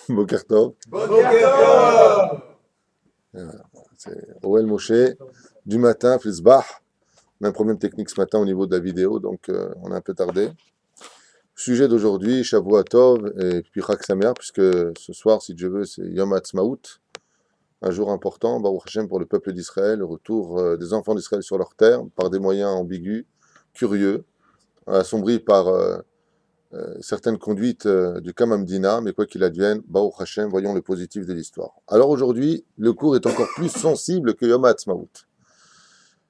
Boker Tov. Boker C'est Oel Moshe, du matin, Flisbach. On a un problème technique ce matin au niveau de la vidéo, donc on a un peu tardé. Sujet d'aujourd'hui, Shavua Tov et puis Chag Sameach, puisque ce soir, si Dieu veut, c'est Yom Ha'atzmaut, un jour important, Baruch Hashem, pour le peuple d'Israël, le retour des enfants d'Israël sur leur terre, par des moyens ambigus, curieux, assombris par certaines conduites du Kamamdina, mais quoi qu'il advienne, Baruch Hashem, voyons le positif de l'histoire. Alors aujourd'hui, le cours est encore plus sensible que Yom Ha'atzmaut.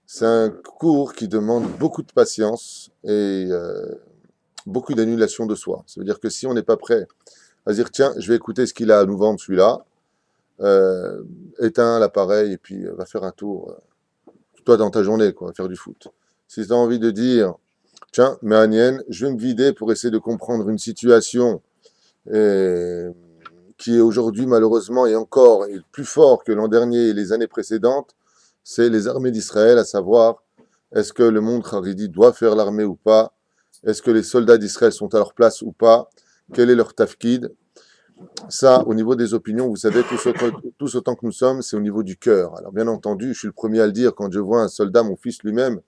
C'est un cours qui demande beaucoup de patience et beaucoup d'annulation de soi. Ça veut dire que si on n'est pas prêt à dire tiens, je vais écouter ce qu'il a à nous vendre celui-là, éteins l'appareil et puis va faire un tour, toi dans ta journée, quoi, faire du foot. Si tu as envie de dire tiens, mais Anienne, je vais me vider pour essayer de comprendre une situation qui est aujourd'hui malheureusement et encore est plus fort que l'an dernier et les années précédentes, c'est les armées d'Israël, à savoir est-ce que le monde Haredi doit faire l'armée ou pas, est-ce que les soldats d'Israël sont à leur place ou pas, quel est leur tafkid. Ça, au niveau des opinions, vous savez, tous autant que nous sommes, c'est au niveau du cœur. Alors bien entendu, je suis le premier à le dire, quand je vois un soldat, mon fils lui-même,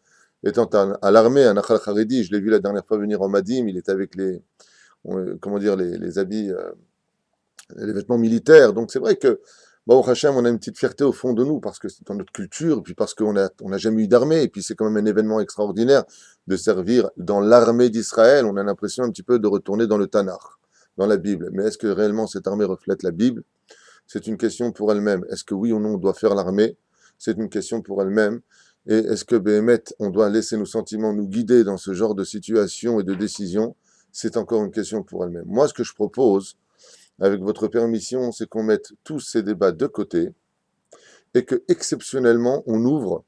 étant à l'armée, un Nachal Haredi, je l'ai vu la dernière fois venir en Madim, il était avec comment dire, les habits, les vêtements militaires. Donc c'est vrai que, bon, Hachem, on a une petite fierté au fond de nous, parce que c'est dans notre culture, et puis parce qu'on n'a jamais eu d'armée, et puis c'est quand même un événement extraordinaire de servir dans l'armée d'Israël. On a l'impression un petit peu de retourner dans le Tanakh, dans la Bible. Mais est-ce que réellement cette armée reflète la Bible? C'est une question pour elle-même. Est-ce que oui ou non on doit faire l'armée? C'est une question pour elle-même. Et est-ce que Béhémet, on doit laisser nos sentiments nous guider dans ce genre de situation et de décision? C'est encore une question pour elle-même. Moi, ce que je propose, avec votre permission, c'est qu'on mette tous ces débats de côté et que, exceptionnellement, on ouvre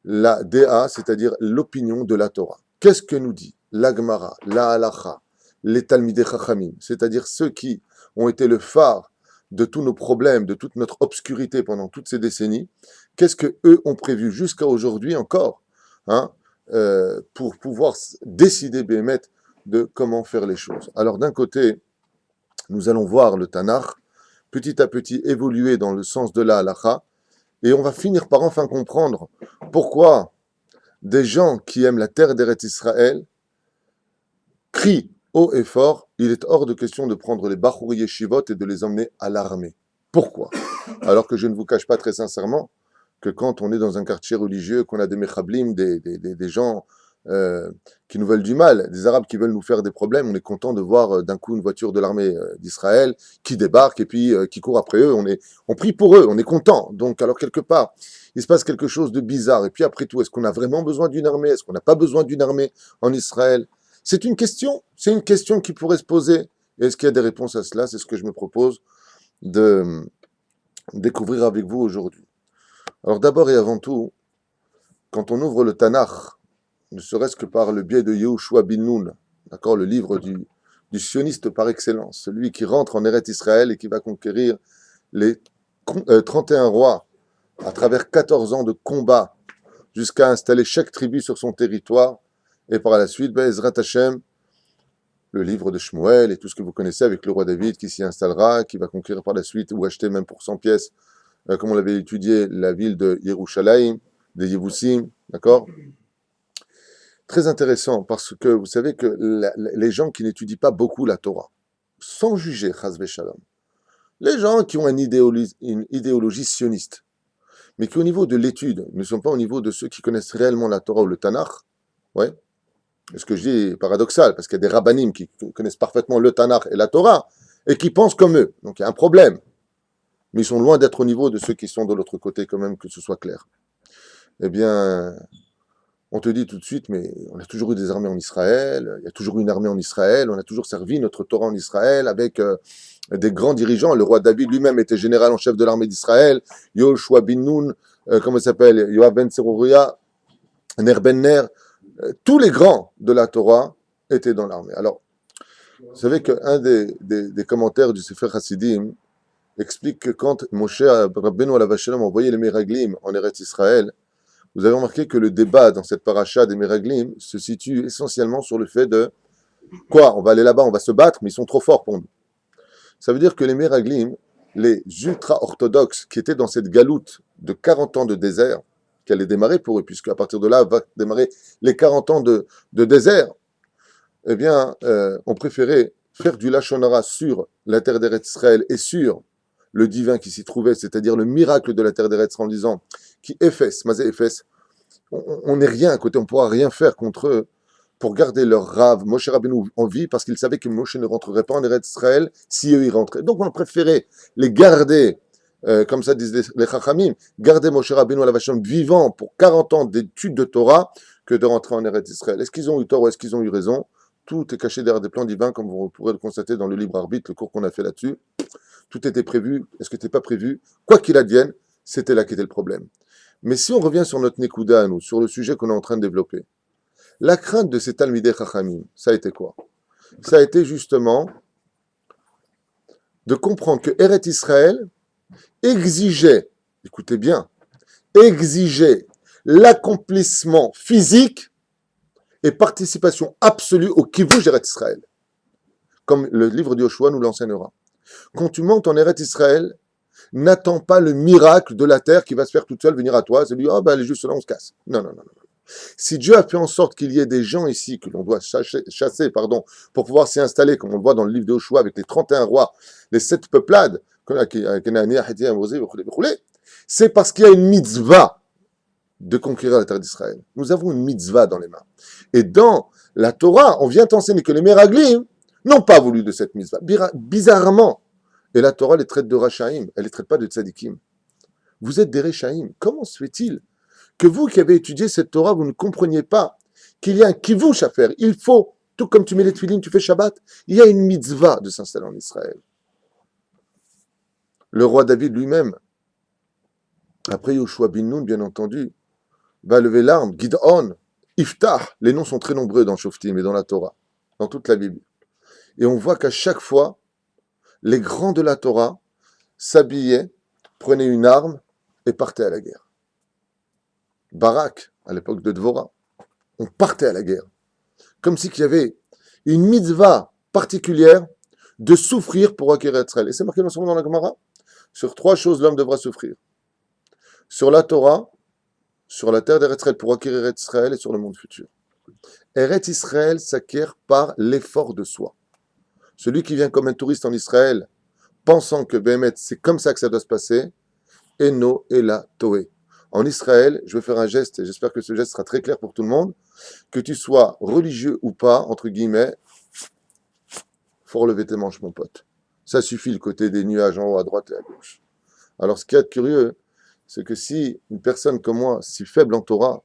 la DA, c'est-à-dire l'opinion de la Torah. Qu'est-ce que nous dit la Gemara, la Halacha, les Talmidei Chachamim, c'est-à-dire ceux qui ont été le phare de tous nos problèmes, de toute notre obscurité pendant toutes ces décennies? Qu'est-ce que eux ont prévu jusqu'à aujourd'hui encore, hein, pour pouvoir décider, Béhémet, de comment faire les choses? Alors d'un côté, nous allons voir le Tanakh petit à petit évoluer dans le sens de la Halacha, et on va finir par enfin comprendre pourquoi des gens qui aiment la terre d'Eretz Israël crient haut et fort, il est hors de question de prendre les Bachouri Yeshivot et de les emmener à l'armée. Pourquoi? Alors que je ne vous cache pas très sincèrement que quand on est dans un quartier religieux, qu'on a des mechablim, des gens qui nous veulent du mal, des Arabes qui veulent nous faire des problèmes, on est content de voir d'un coup une voiture de l'armée d'Israël qui débarque et puis qui court après eux. On prie pour eux, on est content. Donc, alors quelque part, il se passe quelque chose de bizarre. Et puis après tout, est-ce qu'on a vraiment besoin d'une armée? Est-ce qu'on n'a pas besoin d'une armée en Israël? C'est une question qui pourrait se poser. Et est-ce qu'il y a des réponses à cela? C'est ce que je me propose de découvrir avec vous aujourd'hui. Alors d'abord et avant tout, quand on ouvre le Tanakh, ne serait-ce que par le biais de Yehoshua bin Nun, d'accord, le livre du sioniste par excellence, celui qui rentre en Eretz Israël et qui va conquérir les 31 rois à travers 14 ans de combat jusqu'à installer chaque tribu sur son territoire, et par la suite, Ezrat Hashem, le livre de Shmuel et tout ce que vous connaissez avec le roi David qui s'y installera, qui va conquérir par la suite ou acheter même pour 100 pièces, comme on l'avait étudié, la ville de Yerushalayim, des Yevoussim, d'accord? Très intéressant parce que vous savez que les gens qui n'étudient pas beaucoup la Torah, sans juger, chas v'shalom, les gens qui ont une idéologie sioniste, mais qui au niveau de l'étude ne sont pas au niveau de ceux qui connaissent réellement la Torah ou le Tanakh, ouais, ce que je dis est paradoxal, parce qu'il y a des rabbanim qui connaissent parfaitement le Tanakh et la Torah, et qui pensent comme eux, donc il y a un problème, mais ils sont loin d'être au niveau de ceux qui sont de l'autre côté, quand même, que ce soit clair. Eh bien, on te dit tout de suite, mais on a toujours eu des armées en Israël, il y a toujours eu une armée en Israël, on a toujours servi notre Torah en Israël avec des grands dirigeants. Le roi David lui-même était général en chef de l'armée d'Israël, Yoshua bin Nun, comment il s'appelle, Yoav ben Tzeruya, Ner ben Ner, tous les grands de la Torah étaient dans l'armée. Alors, vous savez qu'un des commentaires du Sefer Hasidim explique que quand Moshe Rabbeinu alav hashalom a envoyé les Meraglim en Eretz Israël, vous avez remarqué que le débat dans cette paracha des Meraglim se situe essentiellement sur le fait de quoi? On va aller là-bas, on va se battre, mais ils sont trop forts pour nous. Ça veut dire que les Meraglim, les ultra-orthodoxes qui étaient dans cette galoute de 40 ans de désert, qui allait démarrer pour eux, puisque à partir de là va démarrer les 40 ans de désert, eh bien, ont préféré faire du Lachon Hara sur la terre d'Eretz Israël et sur le divin qui s'y trouvait, c'est-à-dire le miracle de la terre d'Eretz Israël, en disant qui efface, Mazé efface, on n'est rien à côté, on ne pourra rien faire contre eux pour garder leur rave, Moshe Rabbeinu, en vie, parce qu'ils savaient que Moshe ne rentrerait pas en Eretz Israël si eux y rentraient. Donc on a préféré les garder, comme ça disent les Chachamim, garder Moshe Rabbeinu à la Vachem vivant pour 40 ans d'études de Torah que de rentrer en Eretz Israël. Est-ce qu'ils ont eu tort ou est-ce qu'ils ont eu raison? Tout est caché derrière des plans divins, comme vous pourrez le constater dans le libre arbitre, le cours qu'on a fait là-dessus. Tout était prévu. Est-ce que c'était pas prévu? Quoi qu'il advienne, c'était là qu'était le problème. Mais si on revient sur notre Nekuda à nous, sur le sujet qu'on est en train de développer, la crainte de ces Talmidei Chachamim, ça a été quoi? Ça a été justement de comprendre que Eretz Israël exigeait, écoutez bien, exigeait l'accomplissement physique et participation absolue au Kivush Eretz Israël. Comme le livre de Yoshua nous l'enseignera. Quand tu montes en Eretz Israël, n'attends pas le miracle de la terre qui va se faire toute seule venir à toi. C'est lui, oh ben elle est juste là, on se casse. Non, non, non. Si Dieu a fait en sorte qu'il y ait des gens ici que l'on doit chasser pour pouvoir s'y installer, comme on le voit dans le livre de Yoshua avec les 31 rois, les 7 peuplades, c'est parce qu'il y a une mitzvah de conquérir la terre d'Israël. Nous avons une mitzvah dans les mains. Et dans la Torah, on vient t'enseigner que les Meraglim n'ont pas voulu de cette mitzvah. Bizarrement. Et la Torah les traite de Rachaim, elle les traite pas de Tzadikim. Vous êtes des Rechaim. Comment se fait-il que vous qui avez étudié cette Torah, vous ne compreniez pas qu'il y a un kivush à faire? Il faut, tout comme tu mets les tefilines, tu fais Shabbat, il y a une mitzvah de s'installer en Israël. Le roi David lui-même, après Yoshua bin Nun, bien entendu, va lever l'arme, Gid'on, Iftah, les noms sont très nombreux dans Shoftim et dans la Torah, dans toute la Bible. Et on voit qu'à chaque fois, les grands de la Torah s'habillaient, prenaient une arme et partaient à la guerre. Barak, à l'époque de Dvorah, on partait à la guerre. Comme si qu'il y avait une mitzvah particulière de souffrir pour acquérir Israël. Et c'est marqué dans la Gemara. Sur 3 choses, l'homme devra souffrir. Sur la Torah, sur la terre d'Eretz Israël pour acquérir Israël et sur le monde futur. Eretz Israël s'acquiert par l'effort de soi. Celui qui vient comme un touriste en Israël, pensant que Béhémet, c'est comme ça que ça doit se passer, Eno Ela Toé. En Israël, je vais faire un geste, et j'espère que ce geste sera très clair pour tout le monde, que tu sois religieux ou pas, entre guillemets, faut relever tes manches, mon pote. Ça suffit, le côté des nuages en haut, à droite et à gauche. Alors, ce qui est curieux, c'est que si une personne comme moi, si faible en Torah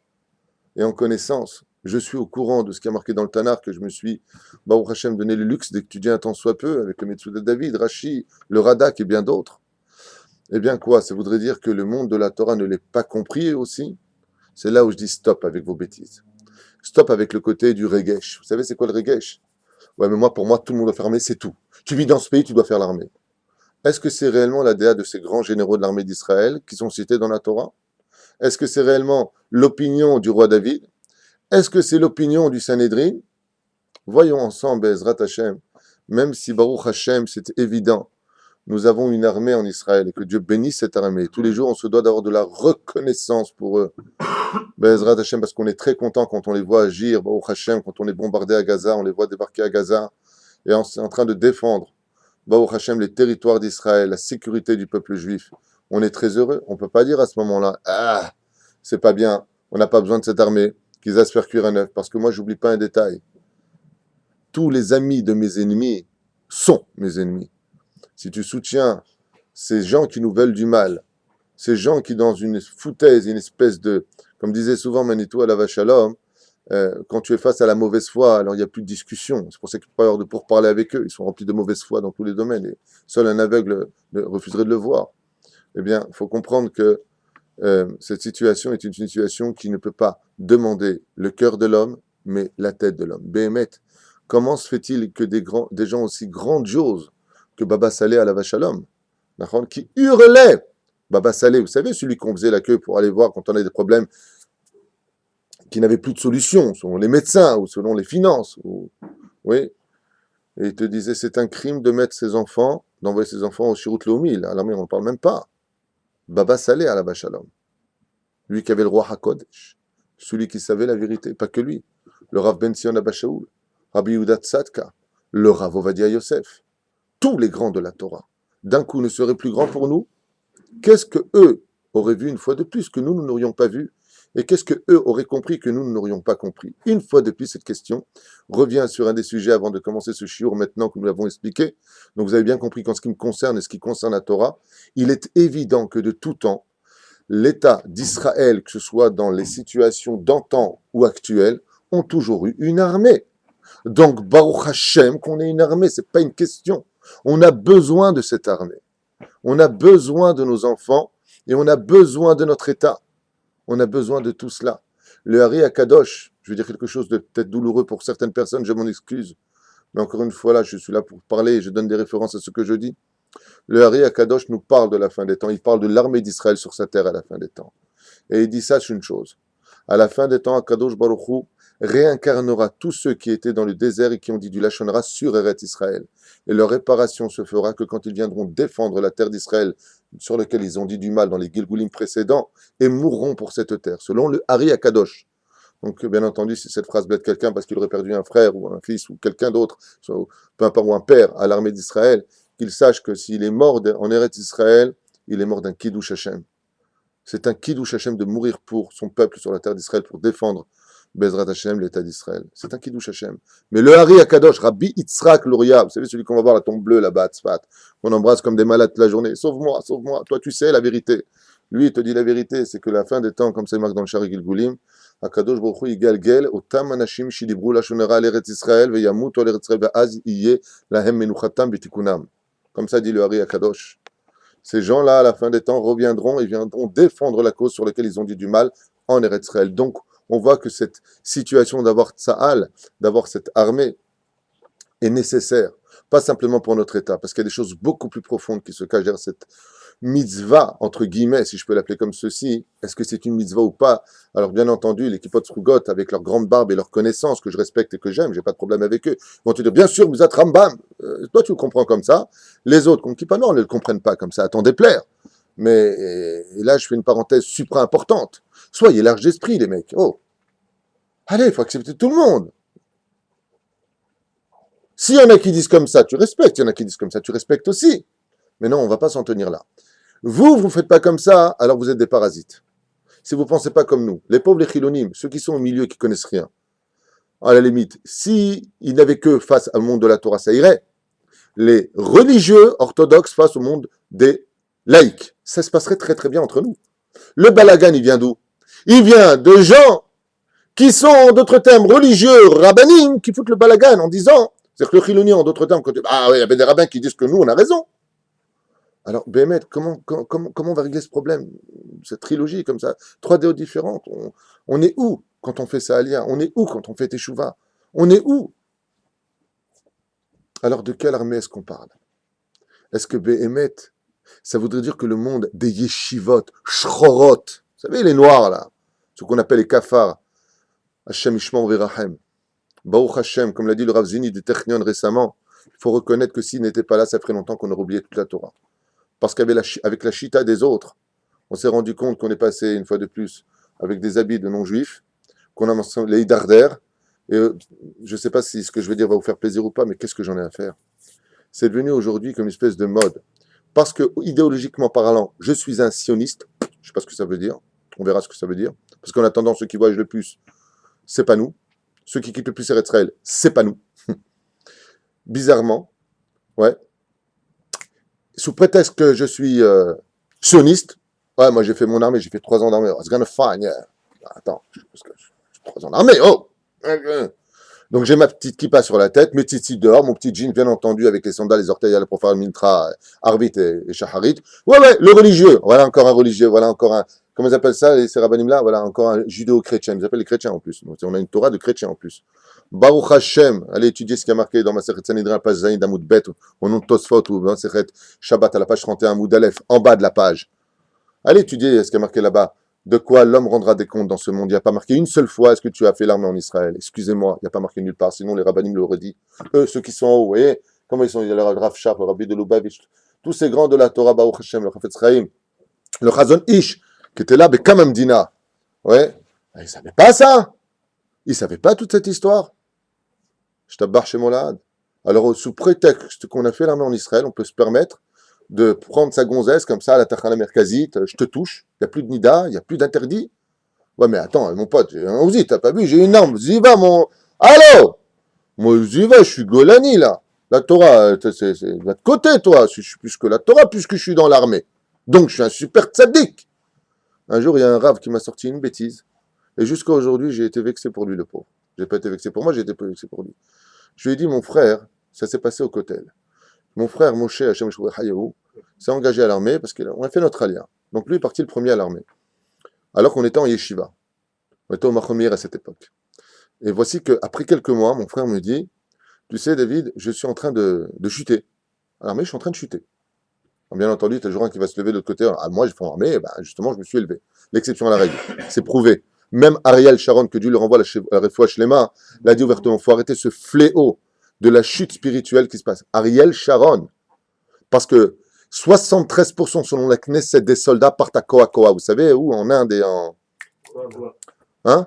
et en connaissance, je suis au courant de ce qui est marqué dans le Tanakh, que je me suis, Baruch Hashem, donné le luxe d'étudier un tant soit peu, avec le Metsuda David, Rashi, le Radak et bien d'autres, eh bien quoi, ça voudrait dire que le monde de la Torah ne l'est pas compris aussi? C'est là où je dis stop avec vos bêtises. Stop avec le côté du regesh. Vous savez c'est quoi le regesh? Ouais, mais pour moi, tout le monde doit faire l'armée, c'est tout. Tu vis dans ce pays, tu dois faire l'armée. Est-ce que c'est réellement la déa de ces grands généraux de l'armée d'Israël qui sont cités dans la Torah? Est-ce que c'est réellement l'opinion du roi David? Est-ce que c'est l'opinion du Sanhédrin? Voyons ensemble, Ezrat Hashem, même si Baruch Hashem, c'est évident, nous avons une armée en Israël et que Dieu bénisse cette armée. Tous les jours, on se doit d'avoir de la reconnaissance pour eux. Ezrat Hashem, parce qu'on est très content quand on les voit agir. Baruch Hashem, quand on est bombardé à Gaza, on les voit débarquer à Gaza et on est en train de défendre, Baruch Hashem, les territoires d'Israël, la sécurité du peuple juif. On est très heureux. On ne peut pas dire à ce moment-là, ah, c'est pas bien, on n'a pas besoin de cette armée, qu'ils aillent se faire cuire un œuf. Parce que moi, j'oublie pas un détail. Tous les amis de mes ennemis sont mes ennemis. Si tu soutiens ces gens qui nous veulent du mal, ces gens qui, dans une foutaise, une espèce de, comme disait souvent Manitou à la Vachalom, quand tu es face à la mauvaise foi, alors il n'y a plus de discussion. C'est pour ça qu'il ne peut pas y avoir de pourparler avec eux. Ils sont remplis de mauvaise foi dans tous les domaines. Et seul un aveugle refuserait de le voir. Eh bien, il faut comprendre que cette situation est une situation qui ne peut pas demander le cœur de l'homme, mais la tête de l'homme. Béhémet, comment se fait-il que des gens aussi grandioses que Baba Saleh à la Vachalom, qui hurlaient, Baba Saleh, vous savez, celui qu'on faisait la queue pour aller voir quand on a des problèmes, qui n'avaient plus de solution, selon les médecins ou selon les finances, oui, Et il te disait, c'est un crime de mettre ses enfants, d'envoyer ses enfants au Shirut Leumi. À l'armée, on ne parle même pas. Baba Saleh à la Shalom. Lui qui avait le roi HaKodesh. Celui qui savait la vérité, pas que lui. Le Rav Ben Sion Abba Shaul, Rabbi Yehuda Tzadka, le Rav Ovadia Yosef. Tous les grands de la Torah. D'un coup, ne seraient plus grands pour nous. Qu'est-ce que eux auraient vu une fois de plus que nous n'aurions pas vu? Et qu'est-ce que eux auraient compris que nous n'aurions pas compris? Une fois de plus, cette question revient sur un des sujets avant de commencer ce shiur, maintenant que nous l'avons expliqué. Donc vous avez bien compris qu'en ce qui me concerne et ce qui concerne la Torah, il est évident que de tout temps, l'État d'Israël, que ce soit dans les situations d'antan ou actuelles, ont toujours eu une armée. Donc Baruch Hashem, qu'on ait une armée, c'est pas une question. On a besoin de cette armée. On a besoin de nos enfants et on a besoin de notre État. On a besoin de tout cela. Le Hari Akadosh, je vais dire quelque chose de peut-être douloureux pour certaines personnes, je m'en excuse. Mais encore une fois, là, je suis là pour parler et je donne des références à ce que je dis. Le Hari Akadosh nous parle de la fin des temps. Il parle de l'armée d'Israël sur sa terre à la fin des temps. Et il dit, sache une chose. À la fin des temps, Akadosh Baruch Hu réincarnera tous ceux qui étaient dans le désert et qui ont dit du Lachon Hara sur Eretz Israël. Et leur réparation se fera que quand ils viendront défendre la terre d'Israël sur laquelle ils ont dit du mal dans les Gilgulim précédents et mourront pour cette terre, selon le Hari Akadosh. Donc, bien entendu, si cette phrase blesse quelqu'un parce qu'il aurait perdu un frère ou un fils ou quelqu'un d'autre, peu importe, ou un père à l'armée d'Israël, qu'il sache que s'il est mort en Eretz Israël, il est mort d'un Kiddush Hashem. C'est un Kiddush Hashem de mourir pour son peuple sur la terre d'Israël, pour défendre Bezrat Hashem, l'État d'Israël. C'est un Kiddush Hashem. Mais le Hari Akadosh, Rabbi Yitzhak Luria, vous savez, celui qu'on va voir la tombe bleue là-bas, Tzfat, on embrasse comme des malades toute la journée. Sauve-moi, sauve-moi. Toi, tu sais la vérité. Lui, il te dit la vérité, c'est que la fin des temps, comme c'est marqué dans le Shari Gilgulim, Akadosh Baruch Hu Yigalgel, Otam Anashim Shidibru Lashon Hara al Eretz Israël, Veyamut al Eretz Israël, Ve'az Iye Lahem Menuchatam B'Tikunam. Comme ça dit le Hari Akadosh. Ces gens-là, à la fin des temps, reviendront et viendront défendre la cause sur laquelle ils ont dit du mal en Eretz Israël. Donc, on voit que cette situation d'avoir Tsahal, d'avoir cette armée, est nécessaire. Pas simplement pour notre État, parce qu'il y a des choses beaucoup plus profondes qui se cachent derrière cette mitzvah, entre guillemets, si je peux l'appeler comme ceci. Est-ce que c'est une mitzvah ou pas? Alors, bien entendu, les Kippot Srugot, avec leur grande barbe et leur connaissance, que je respecte et que j'aime, j'ai pas de problème avec eux, vont te dire, bien sûr, vous êtes Rambam. Toi, tu le comprends comme ça. Les autres, qu'on Kippa, non, ne le comprennent pas comme ça, à t'en déplaire. Mais et là, je fais une parenthèse supra importante. Soyez large d'esprit, les mecs. Oh, allez, il faut accepter tout le monde. S'il y en a qui disent comme ça, tu respectes. Il y en a qui disent comme ça, tu respectes aussi. Mais non, on ne va pas s'en tenir là. Vous ne faites pas comme ça, alors vous êtes des parasites. Si vous ne pensez pas comme nous, les pauvres, les chilonim, ceux qui sont au milieu, qui ne connaissent rien, à la limite, s'ils n'avaient que face au monde de la Torah, ça irait. Les religieux orthodoxes face au monde des laïcs, ça se passerait très très bien entre nous. Le balagan, il vient d'où? Il vient de gens qui sont, en d'autres termes, religieux, rabbinim, qui foutent le balagan en disant, c'est-à-dire que le chiloni, en d'autres termes, ah oui, il y avait des rabbins qui disent que nous, on a raison. Alors, Béhémet, comment on va régler ce problème? Cette trilogie, comme ça, 3 déos différentes, on est où quand on fait ça Alia? On est où quand on fait Teshuvah? On est où? Alors, de quelle armée est-ce qu'on parle? Est-ce que Béhémet, ça voudrait dire que le monde des yeshivot, shrorot, vous savez, les noirs, là, ce qu'on appelle les kafares, Hashem Ishmael Verahem, Baruch Hashem, comme l'a dit le Rav Zini de Technion récemment, il faut reconnaître que s'il n'était pas là, ça ferait longtemps qu'on aurait oublié toute la Torah. Parce qu'avec la chita des autres, on s'est rendu compte qu'on est passé, une fois de plus, avec des habits de non-juifs, qu'on a mentionné les idardères, et je ne sais pas si ce que je vais dire va vous faire plaisir ou pas, mais qu'est-ce que j'en ai à faire? C'est devenu aujourd'hui comme une espèce de mode. Parce que, idéologiquement parlant, je suis un sioniste, je ne sais pas ce que ça veut dire, on verra ce que ça veut dire, parce qu'en attendant, ceux qui voyagent le plus, c'est pas nous. Ceux qui quittent le plus Eretz Israël, c'est pas nous. Bizarrement, ouais. Sous prétexte que je suis sioniste, ouais, moi j'ai fait mon armée, j'ai fait 3 ans d'armée. It's gonna fine, yeah. Attends, parce que j'ai 3 ans d'armée, oh. Donc j'ai ma petite kippa sur la tête, mes tzitzit dehors, mon petit jean, bien entendu, avec les sandales, les orteils, pour faire le mintra, arvit et shaharit. Ouais, le religieux. Voilà encore un religieux, voilà encore un, comment ils appellent ça, ces rabbinim-là? Voilà encore un judéo-chrétien. Ils appellent les chrétiens en plus. Donc, on a une Torah de chrétiens en plus. Baruch Hashem, allez étudier ce qui a marqué dans ma Masechet Sanhedrin, page Zayin d'Amoud Bet, au nom de Tosfot, ou Masechet Shabbat, à la page 31, Amoud Aleph, en bas de la page. Allez étudier ce qui a marqué là-bas. de quoi l'homme rendra des comptes dans ce monde. Il n'y a pas marqué une seule fois est-ce que tu as fait l'armée en Israël. Excusez-moi, il n'y a pas marqué nulle part, sinon les rabbinim l'auraient dit. Eux, ceux qui sont en haut, vous voyez, comment ils sont, il y a le Rav Sharp, le Rabbi de Lubavitch, tous ces grands de la Torah, Baruch Hashem, le Chafetz Chaim, le Chazon Ish, qui était là, mais quand même Dina. Ouais, ils ne savaient pas ça. Ils ne savaient pas toute cette histoire. Je t'abbarre chez Molad. Alors, sous prétexte qu'on a fait l'armée en Israël, on peut se permettre de prendre sa gonzesse comme ça à la Tachana Merkazite, je te touche, il n'y a plus de nida, il n'y a plus d'interdit. Ouais, mais attends, mon pote, on dit, t'as pas vu, j'ai une arme, j'y va, mon. Allô. Moi, j'y vais, je suis Golani, là. La Torah, c'est de votre côté, toi. Je suis plus que la Torah, puisque je suis dans l'armée. Donc, je suis un super tzaddik. Un jour, il y a un rave qui m'a sorti une bêtise. Et jusqu'à aujourd'hui, j'ai été vexé pour lui, le pauvre. J'ai pas été vexé pour moi, j'ai été vexé pour lui. Je lui ai dit, mon frère, ça s'est passé au Kotel. Mon frère, Moshe Hashem Hayahu, s'est engagé à l'armée parce qu'on a fait notre alliance. Donc, lui est parti le premier à l'armée. Alors qu'on était en yeshiva. On était au Machomir à cette époque. Et voici qu'après quelques mois, mon frère me dit, tu sais, David, je suis en train de chuter. À l'armée, je suis en train de chuter. Bien entendu, tu as toujours un qui va se lever de l'autre côté. Ah, moi, je fais l'armée, ben, justement, je me suis élevé. L'exception à la règle. C'est prouvé. Même Ariel Sharon, que Dieu le renvoie à la Refoua Shlema, l'a dit ouvertement. Il faut arrêter ce fléau de la chute spirituelle qui se passe. Ariel Sharon. Parce que 73% selon la Knesset des soldats partent à Koa Koa. Vous savez où? En Inde et en. Hein?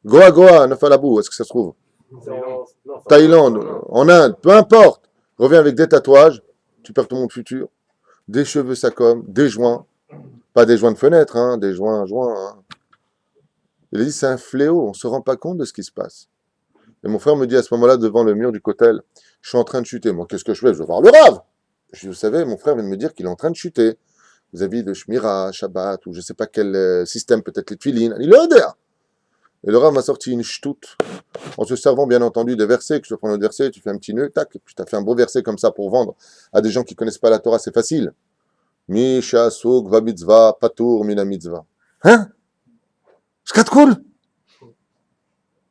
Goa Goa, Nafalabou, où est-ce que ça se trouve? Thaïlande, en Inde, peu importe. Reviens avec des tatouages, tu perds ton monde futur. Des cheveux sacom, des joints. Pas des joints de fenêtre, hein, des joints. Hein. Il a dit, c'est un fléau, on ne se rend pas compte de ce qui se passe. Et mon frère me dit à ce moment-là, devant le mur du Kotel, je suis en train de chuter. Moi, qu'est-ce que je fais? Je veux voir le rave. Je dis, vous savez, mon frère vient de me dire qu'il est en train de chuter. Vous avez de Shmira, Shabbat, ou je ne sais pas quel système, peut-être les tuilines. Il est odeur. Et le rave m'a sorti une ch'toute, en se servant bien entendu des versets, que je te prends le verset, tu fais un petit nœud, tac, et puis tu as fait un beau verset comme ça pour vendre à des gens qui ne connaissent pas la Torah, c'est facile. Misha souk va mitzvah, patour mina mitzvah. Hein? C'est cool.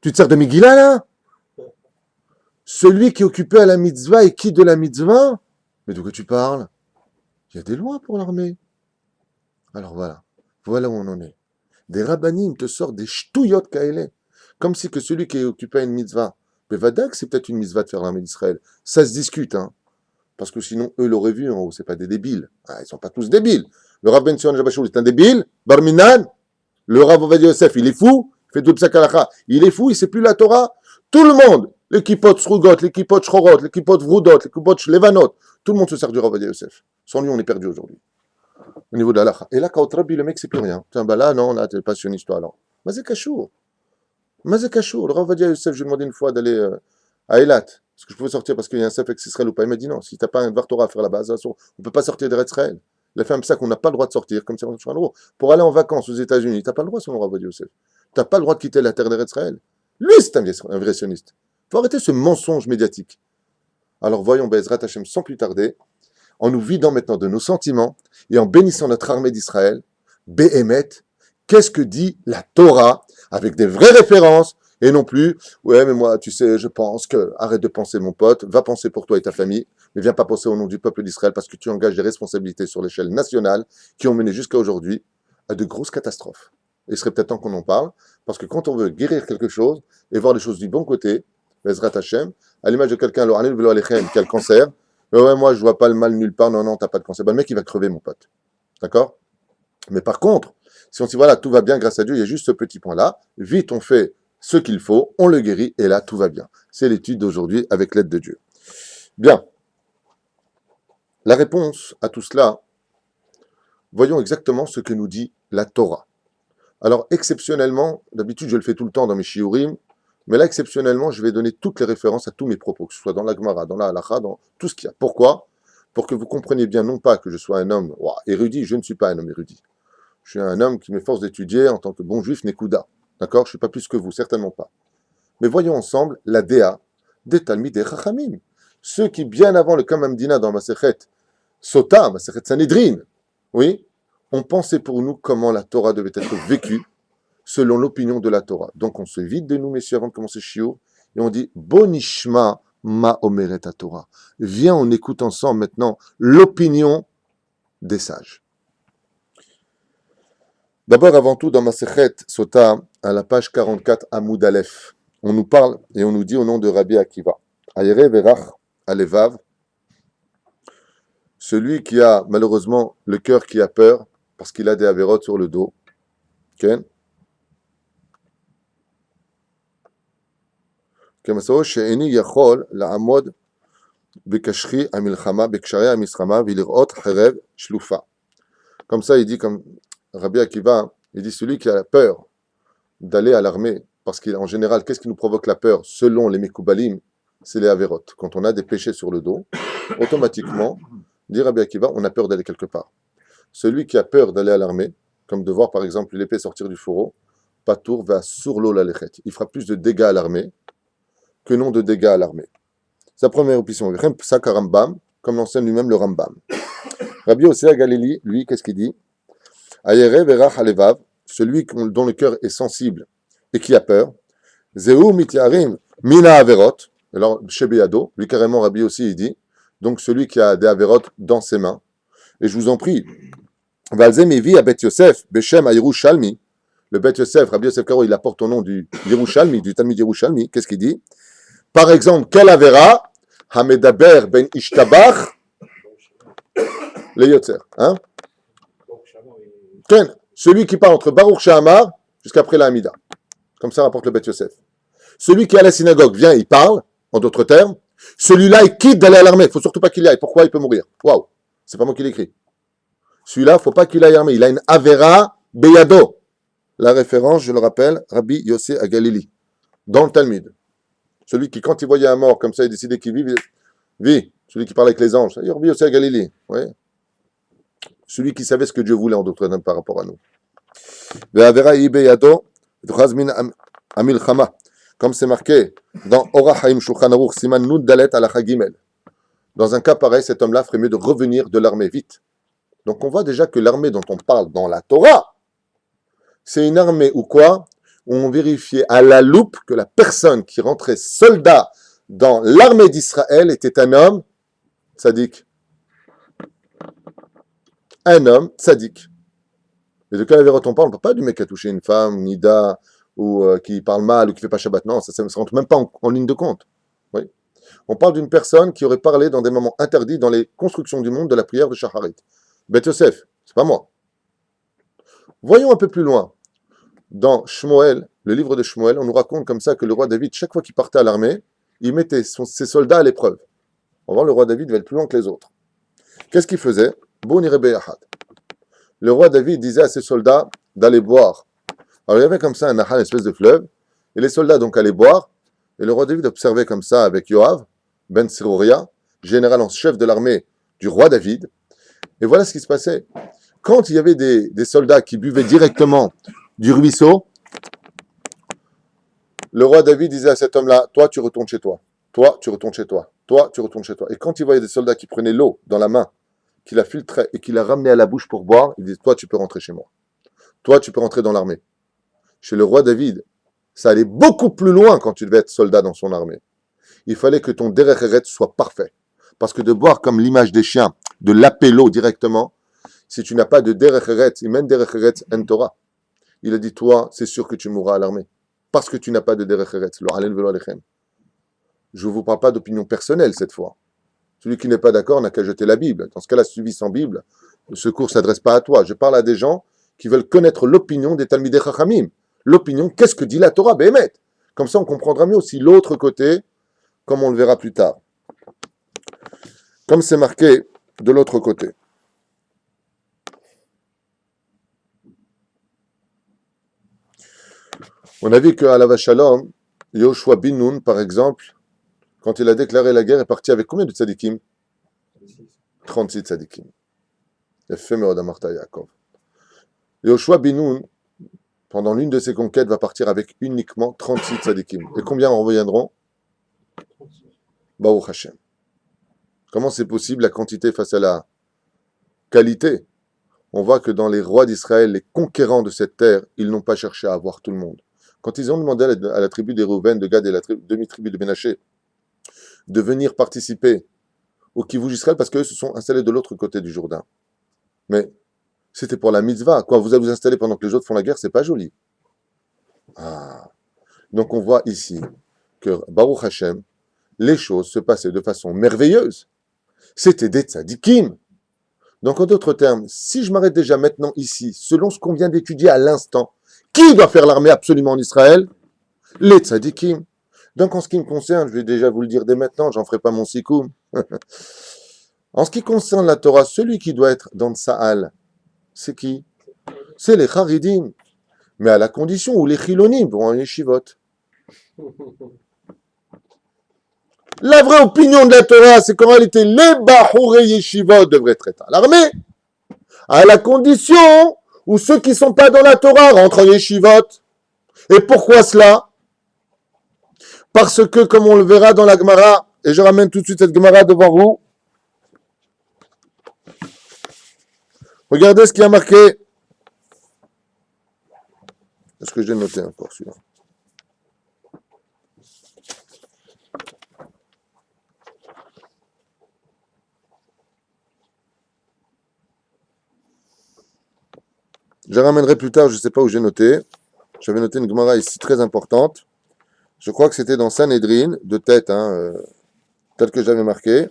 Tu te sers de Megillah là? Celui qui est occupé à la mitzvah et qui de la mitzvah? Mais de quoi tu parles? Il y a des lois pour l'armée. Alors voilà où on en est. Des rabbanim te sortent des ch'touillots kaélé. Comme si que celui qui est occupé à une mitzvah, mais Vadak, c'est peut-être une mitzvah de faire l'armée d'Israël. Ça se discute, hein. Parce que sinon, eux l'auraient vu en haut, c'est pas des débiles. Ah, ils sont pas tous débiles. Le Rav Ben Sion Jabashou est un débile. Barminan, le Rav Ovadia Yosef, il est fou. Il fait double sakalacha. Il est fou, il sait plus la Torah. Tout le monde, l'équipot Srugot, l'équipot Shchorot, l'équipot Vrudot, l'équipot Levanot, tout le monde se sert du Rav Ovadia Yosef. Sans lui, on est perdu aujourd'hui. Au niveau de la Et là, quand Rabbi, le mec, c'est plus rien. Tiens, bah là, non, là, t'es passionniste, toi, alors. Mais c'est cachour. Le Rav Ovadia Yosef, j'ai demandé une fois d'aller à Eilat. Est-ce que je pouvais sortir parce qu'il y a un Sefek Israël ou pas? Il m'a dit non, si tu n'as pas un Dvar Torah à faire là-bas, on ne peut pas sortir d'Eretz Israël. Il a fait un psaque, on n'a pas le droit de sortir, comme ça, pour aller en vacances aux États-Unis. Tu n'as pas le droit, selon Rav Ovadia Yosef. Tu n'as pas le droit de quitter la terre d'Eretz Israël. Lui, c'est un vrai sioniste. Il faut arrêter ce mensonge médiatique. Alors voyons, Bezrat Hashem, sans plus tarder, en nous vidant maintenant de nos sentiments et en bénissant notre armée d'Israël, Behemet, qu'est-ce que dit la Torah avec des vraies références et non plus, ouais, mais moi, tu sais, je pense que, arrête de penser, mon pote, va penser pour toi et ta famille, mais viens pas penser au nom du peuple d'Israël parce que tu engages des responsabilités sur l'échelle nationale qui ont mené jusqu'à aujourd'hui à de grosses catastrophes. Et il serait peut-être temps qu'on en parle, parce que quand on veut guérir quelque chose et voir les choses du bon côté, Bezrat Hashem, à l'image de quelqu'un, qui a le cancer, ouais, moi, je vois pas le mal nulle part, non, t'as pas de cancer. Ben, le mec, il va crever, mon pote. D'accord? Mais par contre, si on dit, voilà, tout va bien grâce à Dieu, il y a juste ce petit point-là, vite, on fait ce qu'il faut, on le guérit, et là, tout va bien. C'est l'étude d'aujourd'hui avec l'aide de Dieu. Bien. La réponse à tout cela, voyons exactement ce que nous dit la Torah. Alors, exceptionnellement, d'habitude, je le fais tout le temps dans mes shiurim, mais là, exceptionnellement, je vais donner toutes les références à tous mes propos, que ce soit dans la Gemara, dans la Halacha, dans tout ce qu'il y a. Pourquoi? Pour que vous compreniez bien, non pas que je sois un homme érudit, je ne suis pas un homme érudit. Je suis un homme qui m'efforce d'étudier en tant que bon juif Nekuda. D'accord? Je ne suis pas plus que vous, certainement pas. Mais voyons ensemble la Déa des Talmid et Chachamim. Ceux qui, bien avant le Kamam Dina dans Masechet Sota, Masechet Sanhedrin, oui, ont pensé pour nous comment la Torah devait être vécue selon l'opinion de la Torah. Donc on se vide de nous, messieurs, avant de commencer Shiur, et on dit Bonishma ma omeret à Torah. Viens, on écoute ensemble maintenant l'opinion des sages. D'abord, avant tout, dans Masechet Sota, à la page 44, Amoud Aleph, on nous parle et on nous dit au nom de Rabbi Akiva, Ayere Verach Alevav, celui qui a malheureusement le cœur qui a peur parce qu'il a des avérotes sur le dos. כן? כמסורו שאיני יכול לעמוד בקשרי המלחמה, בקשרי המלחמה ולראות חרב שלופה. Comme ça, il dit, comme Rabbi Akiva, il dit celui qui a la peur d'aller à l'armée, parce qu'en général, qu'est-ce qui nous provoque la peur selon les Mekoubalim? C'est les avérotes. Quand on a des péchés sur le dos, automatiquement, dit Rabbi Akiva, on a peur d'aller quelque part. Celui qui a peur d'aller à l'armée, comme de voir par exemple l'épée sortir du fourreau, Patour va sur l'eau la lechet. Il fera plus de dégâts à l'armée que non de dégâts à l'armée. Sa première option, ça Rambam, comme l'enseigne lui-même le Rambam. Rabbi Osea Galili, lui, qu'est-ce qu'il dit? Ayere verach alevav, celui dont le cœur est sensible et qui a peur. Zeu mityarim mina averot. Alors, Shebeyado, lui carrément Rabbi aussi, il dit, donc celui qui a des averot dans ses mains. Et je vous en prie, Valze mevi à Bet Yosef, Beshem à Yerushalmi. Le Bet Yosef, Rabbi Yosef Karo, il apporte au nom du Yerushalmi, du Talmud Yerushalmi. Qu'est-ce qu'il dit? Par exemple, quel avera Hamedaber ben Ishtabach le Yotzer. Hein? Ken, celui qui parle entre Baruch Shahamar jusqu'après la Hamida. Comme ça rapporte le Bet Yosef. Celui qui est à la synagogue vient, il parle, en d'autres termes. Celui-là, il quitte d'aller à l'armée. Il ne faut surtout pas qu'il y aille. Pourquoi? Il peut mourir. Waouh, c'est pas moi qui l'écris. Celui-là, il ne faut pas qu'il aille à l'armée. Il a une Avera Beyado. La référence, je le rappelle, Rabbi Yossé à Galili, dans le Talmud. Celui qui, quand il voyait un mort comme ça, il décidait qu'il vit. Celui qui parlait avec les anges. C'est Rabbi Yossé à Galili. Oui. Celui qui savait ce que Dieu voulait en d'autres termes par rapport à nous. Comme c'est marqué dans Ora Haim Shulchan Aruch, Siman Nun Dalet Alacha Gimel. Dans un cas pareil, cet homme-là ferait mieux de revenir de l'armée vite. Donc on voit déjà que l'armée dont on parle dans la Torah, c'est une armée ou quoi? Où on vérifiait à la loupe que la personne qui rentrait soldat dans l'armée d'Israël était un homme tzaddik. Un homme tzaddik. Et de quel avérote on parle? On ne parle pas du mec qui a touché une femme, nida, ou qui parle mal, ou qui ne fait pas Shabbat. Non, ça ne rentre même pas en ligne de compte. Oui. On parle d'une personne qui aurait parlé dans des moments interdits dans les constructions du monde de la prière de Shacharit. Bet Yosef, c'est pas moi. Voyons un peu plus loin. Dans Shmuel, le livre de Shmuel, on nous raconte comme ça que le roi David, chaque fois qu'il partait à l'armée, il mettait ses soldats à l'épreuve. On va voir, le roi David va être plus loin que les autres. Qu'est-ce qu'il faisait? Bon, le roi David disait à ses soldats d'aller boire. Alors il y avait comme ça un nahal, une espèce de fleuve, et les soldats donc allaient boire, et le roi David observait comme ça avec Yoav, ben Seruria, général en chef de l'armée du roi David, et voilà ce qui se passait. Quand il y avait des soldats qui buvaient directement du ruisseau, le roi David disait à cet homme-là, toi tu retournes chez toi, toi tu retournes chez toi, toi tu retournes chez toi. Et quand il voyait des soldats qui prenaient l'eau dans la main, qui la filtraient et qui la ramenaient à la bouche pour boire, il disait, toi tu peux rentrer chez moi, toi tu peux rentrer dans l'armée. Chez le roi David, ça allait beaucoup plus loin quand tu devais être soldat dans son armée. Il fallait que ton derech eretz soit parfait. Parce que de boire comme l'image des chiens, de laper l'eau directement, si tu n'as pas de derech eretz, il mène derech eretz en Torah. Il a dit, toi, c'est sûr que tu mourras à l'armée. Parce que tu n'as pas de derech eretz. Je ne vous parle pas d'opinion personnelle cette fois. Celui qui n'est pas d'accord n'a qu'à jeter la Bible. Dans ce cas-là, suivi sans Bible, le secours ne s'adresse pas à toi. Je parle à des gens qui veulent connaître l'opinion des Talmidei Chachamim. L'opinion, qu'est-ce que dit la Torah? Béhémet. Comme ça, on comprendra mieux aussi l'autre côté, comme on le verra plus tard. Comme c'est marqué de l'autre côté. On a vu qu'à la Vachalom, Yoshua bin Nun, par exemple, quand il a déclaré la guerre, est parti avec combien de tzadikim? 36 tzadikim. Ephémérode Amarta Yaakov. Yoshua bin Nun, pendant l'une de ses conquêtes, va partir avec uniquement 36 tzadikim. Et combien en reviendront? Baruch Hashem. Comment c'est possible la quantité face à la qualité? On voit que dans les rois d'Israël, les conquérants de cette terre, ils n'ont pas cherché à avoir tout le monde. Quand ils ont demandé à la tribu des Réhouven, de Gad et la demi-tribu de Ménaché de venir participer au Kivouj Israël parce qu'eux se sont installés de l'autre côté du Jourdain. Mais C'était pour la mitzvah. Quand vous allez vous installer pendant que les autres font la guerre, c'est pas joli. Ah. Donc on voit ici que Baruch Hashem, les choses se passaient de façon merveilleuse. C'était des tzadikim. Donc en d'autres termes, si je m'arrête déjà maintenant ici, selon ce qu'on vient d'étudier à l'instant, qui doit faire l'armée absolument en Israël? Les tzadikim. Donc en ce qui me concerne, je vais déjà vous le dire dès maintenant, j'en ferai pas mon sikoum. En ce qui concerne la Torah, celui qui doit être dans le Sa'al, c'est qui? C'est les Charidim. Mais à la condition où les Chilonim vont en yeshivot. La vraie opinion de la Torah, c'est qu'en réalité, les Bahouré Yeshivot devraient être à l'armée, à la condition où ceux qui ne sont pas dans la Torah rentrent en Yeshivot. Et pourquoi cela? Parce que, comme on le verra dans la Gemara, et je ramène tout de suite cette Gemara devant vous, regardez ce qui a marqué. Est-ce que j'ai noté encore celui-là? Je ramènerai plus tard, je ne sais pas où j'ai noté. J'avais noté une Gemara ici très importante. Je crois que c'était dans Sanhedrin, de tête, tel que j'avais marqué.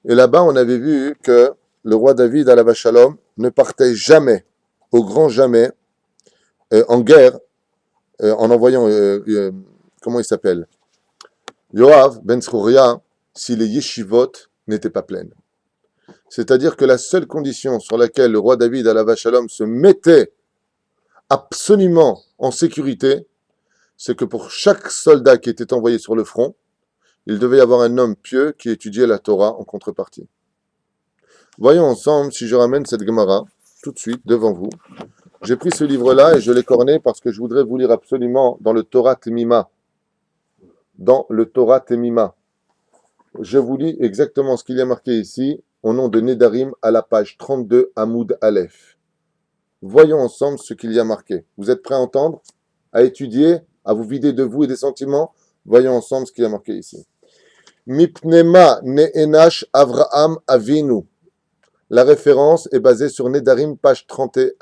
Et là-bas, on avait vu que le roi David, alav shalom, ne partait jamais, au grand jamais, en guerre, en envoyant, comment il s'appelle, Yoav ben Tzruria, si les yeshivot n'étaient pas pleines. C'est-à-dire que la seule condition sur laquelle le roi David, alav shalom, se mettait absolument en sécurité, c'est que pour chaque soldat qui était envoyé sur le front, il devait y avoir un homme pieux qui étudiait la Torah en contrepartie. Voyons ensemble si je ramène cette Gemara tout de suite devant vous. J'ai pris ce livre-là et je l'ai corné parce que je voudrais vous lire absolument dans le Torah Temima. Dans le Torah Temima. Je vous lis exactement ce qu'il y a marqué ici, au nom de Nedarim, à la page 32, Hamoud Aleph. Voyons ensemble ce qu'il y a marqué. Vous êtes prêts à entendre, à étudier, à vous vider de vous et des sentiments? Voyons ensemble ce qu'il y a marqué ici. Mipnema ne'enash Avraham Avinu. La référence est basée sur Nedarim, page 32,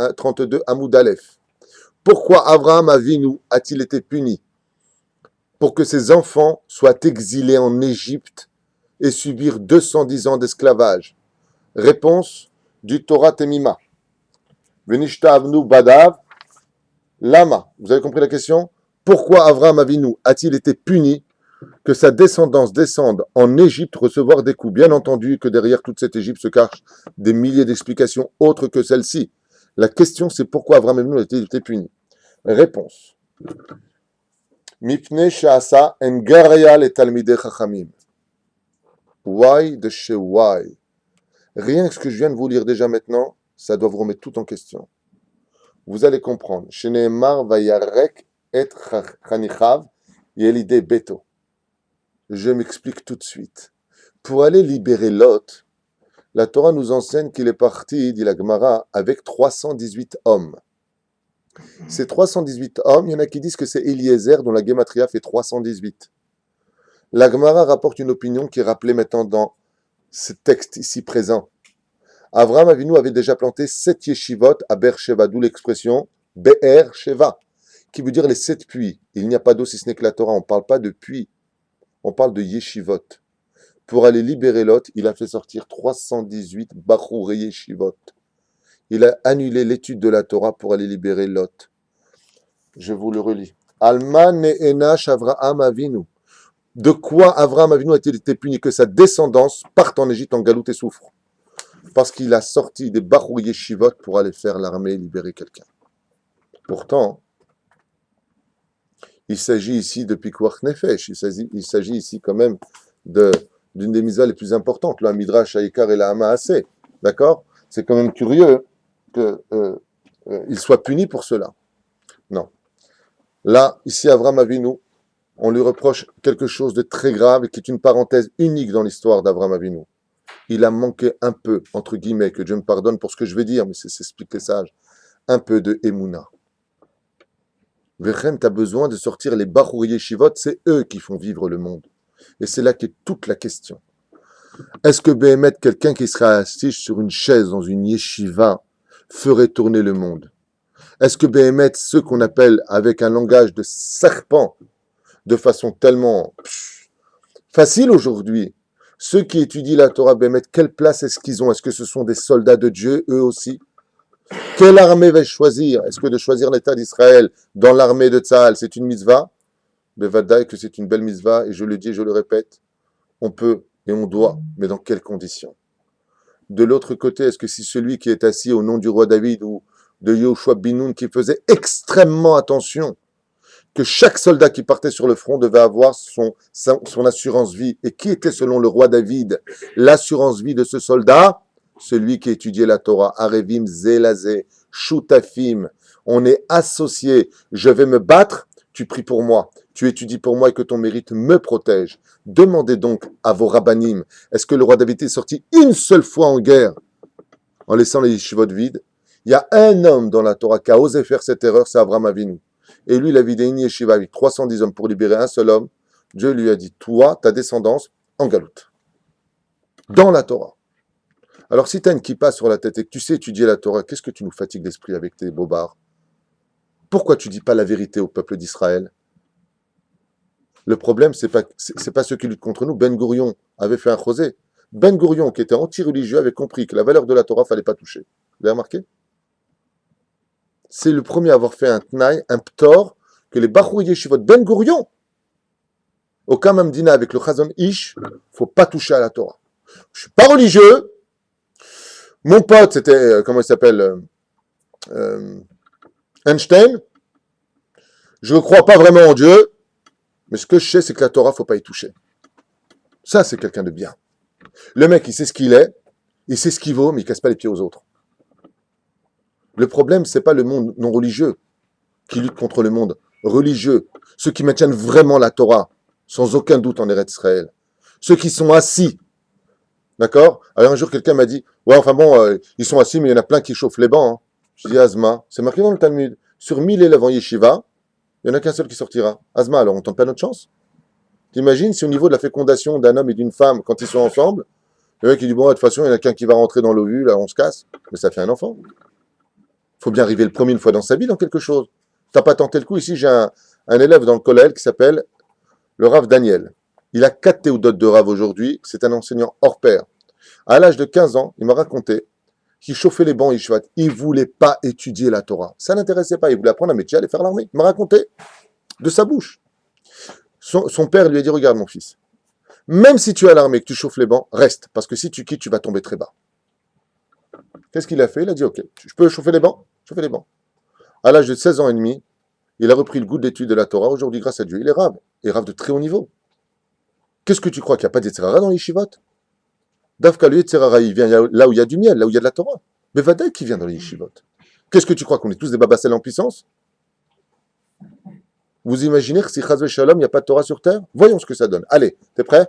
Hamoud Aleph. Pourquoi Avraham Avinu a-t-il été puni? Pour que ses enfants soient exilés en Égypte et subir 210 ans d'esclavage. Réponse du Torah Temima. Venishta Avnu Badav Lama. Vous avez compris la question? Pourquoi Avraham Avinu a-t-il été puni que sa descendance descende en Égypte recevoir des coups? Bien entendu que derrière toute cette Égypte se cachent des milliers d'explications autres que celle-ci. La question, c'est pourquoi Avraham Avinu a-t-il été puni? Réponse. Mipne Sha'asa en Garaya le Talmidei Chachamim. Why de chez why? Rien que ce que je viens de vous lire déjà maintenant, ça doit vous remettre tout en question. Vous allez comprendre. Sheneemar vayarek et chanichav yelide beto. Je m'explique tout de suite. Pour aller libérer Lot, la Torah nous enseigne qu'il est parti, dit la Gemara, avec 318 hommes. Ces 318 hommes, il y en a qui disent que c'est Eliezer dont la Gematria fait 318. La Gemara rapporte une opinion qui est rappelée maintenant dans ce texte ici présent. Avraham Avinu avait déjà planté 7 yeshivot à Be'er-Sheva, d'où l'expression Be'er-Sheva, qui veut dire les 7 puits. Il n'y a pas d'eau si ce n'est que la Torah, on ne parle pas de puits, on parle de yeshivot. Pour aller libérer Lot, il a fait sortir 318 Bachouré yeshivot. Il a annulé l'étude de la Torah pour aller libérer Lot. Je vous le relis. Alma ne'enash Avraham Avinu. De quoi Avraham Avinu a-t-il été puni? Que sa descendance parte en Égypte en galoute et souffre. Parce qu'il a sorti des Bachour Yeshivot pour aller faire l'armée et libérer quelqu'un. Pourtant, il s'agit ici de Pikuach Nefesh. Il s'agit ici quand même d'une des mitzvahs les plus importantes, le Midrash Haïkar et la Hamaaseh. D'accord? C'est quand même curieux qu'il soit puni pour cela. Non. Là, ici, Avraham Avinu, on lui reproche quelque chose de très grave et qui est une parenthèse unique dans l'histoire d'Avraham Avinu. Il a manqué un peu, entre guillemets, que Dieu me pardonne pour ce que je vais dire, mais c'est expliquer sage, un peu de Emouna. Vechem, tu as besoin de sortir les Bachour Yeshivot, c'est eux qui font vivre le monde. Et c'est là qu'est toute la question. Est-ce que Béhémet, quelqu'un qui sera assis sur une chaise dans une yeshiva, ferait tourner le monde? Est-ce que Béhémet, ceux qu'on appelle avec un langage de serpent, de façon tellement facile aujourd'hui, ceux qui étudient la Torah Béhémet, quelle place est-ce qu'ils ont? Est-ce que ce sont des soldats de Dieu, eux aussi? Quelle armée vais-je choisir? Est-ce que de choisir l'État d'Israël dans l'armée de Tzahal, c'est une mitzvah? Bevadaï que c'est une belle mitzvah, et je le dis et je le répète, on peut et on doit, mais dans quelles conditions? De l'autre côté, est-ce que si celui qui est assis au nom du roi David ou de Yehoshua Binoun qui faisait extrêmement attention que chaque soldat qui partait sur le front devait avoir son assurance vie, et qui était selon le roi David l'assurance vie de ce soldat? Celui qui étudiait la Torah, Arevim Zelazé, Shutafim, on est associés, je vais me battre, tu pries pour moi, tu étudies pour moi et que ton mérite me protège. Demandez donc à vos rabbanim, est-ce que le roi David est sorti une seule fois en guerre en laissant les yeshivot vides? Il y a un homme dans la Torah qui a osé faire cette erreur, c'est Avraham Avinu. Et lui, il a vidé une yeshiva avec 310 hommes pour libérer un seul homme. Dieu lui a dit, toi, ta descendance, en galoute. Dans la Torah. Alors si tu as une kippa sur la tête et que tu sais étudier la Torah, qu'est-ce que tu nous fatigues l'esprit avec tes bobards? Pourquoi tu dis pas la vérité au peuple d'Israël? Le problème, c'est pas ceux qui luttent contre nous. Ben Gourion avait fait un chosé. Ben Gourion, qui était anti-religieux, avait compris que la valeur de la Torah, fallait pas toucher. Vous avez remarqué? C'est le premier à avoir fait un tnaï, un ptor, que les Bachou Yeshivot Ben Gourion, au Kamam Dina avec le Chazon Ish, faut pas toucher à la Torah. Je suis pas religieux. Mon pote, c'était, comment il s'appelle, Einstein. Je ne crois pas vraiment en Dieu, mais ce que je sais, c'est que la Torah, faut pas y toucher. Ça, c'est quelqu'un de bien. Le mec, il sait ce qu'il est, il sait ce qu'il vaut, mais il casse pas les pieds aux autres. Le problème, c'est pas le monde non religieux qui lutte contre le monde religieux. Ceux qui maintiennent vraiment la Torah, sans aucun doute en Eretz Israël. Ceux qui sont assis. D'accord? Alors un jour, quelqu'un m'a dit, ouais, enfin bon, ils sont assis, mais il y en a plein qui chauffent les bancs. Hein. Je dis, Azma, c'est marqué dans le Talmud. Sur 1000 élèves en yeshiva, il n'y en a qu'un seul qui sortira. Azma, alors on tente pas notre chance? T'imagines si au niveau de la fécondation d'un homme et d'une femme, quand ils sont ensemble, le mec il dit, bon, de toute façon, il y en a qu'un qui va rentrer dans l'ovule, là on se casse, mais ça fait un enfant. Faut bien arriver le premier une fois dans sa vie dans quelque chose. T'as pas tenté le coup. Ici, j'ai un élève dans le collège qui s'appelle le Rav Daniel. Il a 4 théodotes de Rav aujourd'hui. C'est un enseignant hors pair. À l'âge de 15 ans, il m'a raconté qu'il chauffait les bancs Yishvat. Il voulait pas étudier la Torah. Ça l'intéressait pas. Il voulait apprendre un métier, aller faire l'armée. Il m'a raconté de sa bouche. Son père lui a dit, regarde mon fils, même si tu es à l'armée et que tu chauffes les bancs, reste. Parce que si tu quittes, tu vas tomber très bas. Qu'est-ce qu'il a fait? Il a dit, ok, je peux chauffer les bancs? Chauffer les bancs. À l'âge de 16 ans et demi, il a repris le goût de l'étude de la Torah. Aujourd'hui, grâce à Dieu, il est rave. Et rave de très haut niveau. Qu'est-ce que tu crois qu'il n'y a pas d'Yetzirara dans les yeshivot? Dafka, le Yetzirara, il vient là où il y a du miel, là où il y a de la Torah. Mais Vadaï qui vient dans les yeshivot. Qu'est-ce que tu crois qu'on est tous des babacelles en puissance? Vous imaginez que si Chazve Shalom, il n'y a pas de Torah sur terre? Voyons ce que ça donne. Allez, t'es prêt?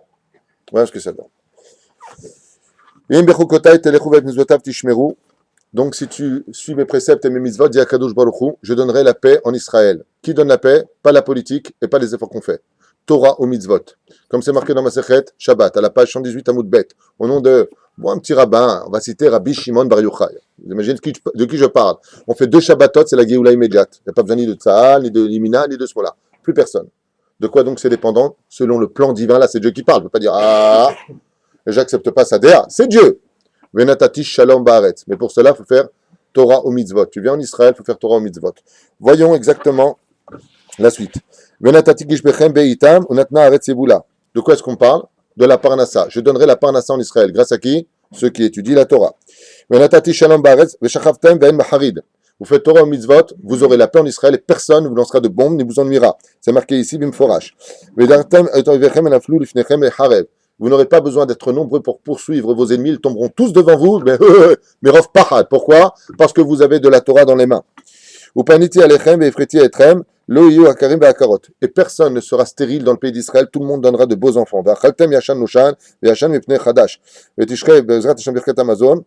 Voyons ce que ça donne. Donc, si tu suis mes préceptes et mes mitzvot, dit Akadosh Baruch Hu, je donnerai la paix en Israël. Qui donne la paix? Pas la politique et pas les efforts qu'on fait. Torah au mitzvot. Comme c'est marqué dans ma Sechet, Shabbat, à la page 118 Amoud Bet, au nom de un petit rabbin, on va citer Rabbi Shimon Bar Yochai. Vous imaginez de qui je parle? On fait 2 Shabbatot, c'est la Géoula immédiate. Il n'y a pas besoin ni de Tzahal, ni de Limina, ni de ce mot-là. Plus personne. De quoi donc c'est dépendant? Selon le plan divin, là c'est Dieu qui parle. Je ne peux pas dire, ah, j'accepte pas sa déa, c'est Dieu. Venatati shalom baaretz. Mais pour cela, il faut faire Torah au mitzvot. Tu viens en Israël, il faut faire Torah au mitzvot. Voyons exactement la suite. Venatati gishbechem beitam unatna aretz yebula. De quoi est-ce qu'on parle? De la parnassa. Je donnerai la parnassa en Israël. Grâce à qui? Ceux qui étudient la Torah. Venatati shalom baaretz veshachavtem ve'en baharid. Vous faites Torah au mitzvot, vous aurez la paix en Israël et personne ne vous lancera de bombes ni vous ennuiera. C'est marqué ici, bimforash. Vedartem etovechem enaflu lifnechem echarev. Vous n'aurez pas besoin d'être nombreux pour poursuivre vos ennemis, ils tomberont tous devant vous, mais rov pachad. Pourquoi? Parce que vous avez de la Torah dans les mains. Upaniti alechem ve'efreti etrem, lo yu akarim ve'akarot. Et personne ne sera stérile dans le pays d'Israël, tout le monde donnera de beaux enfants. Ve'achaltem yashan noshan, ve'yashan mipnei chadash. Ve'tishrei be'ezrat Hashem birkat Amazon,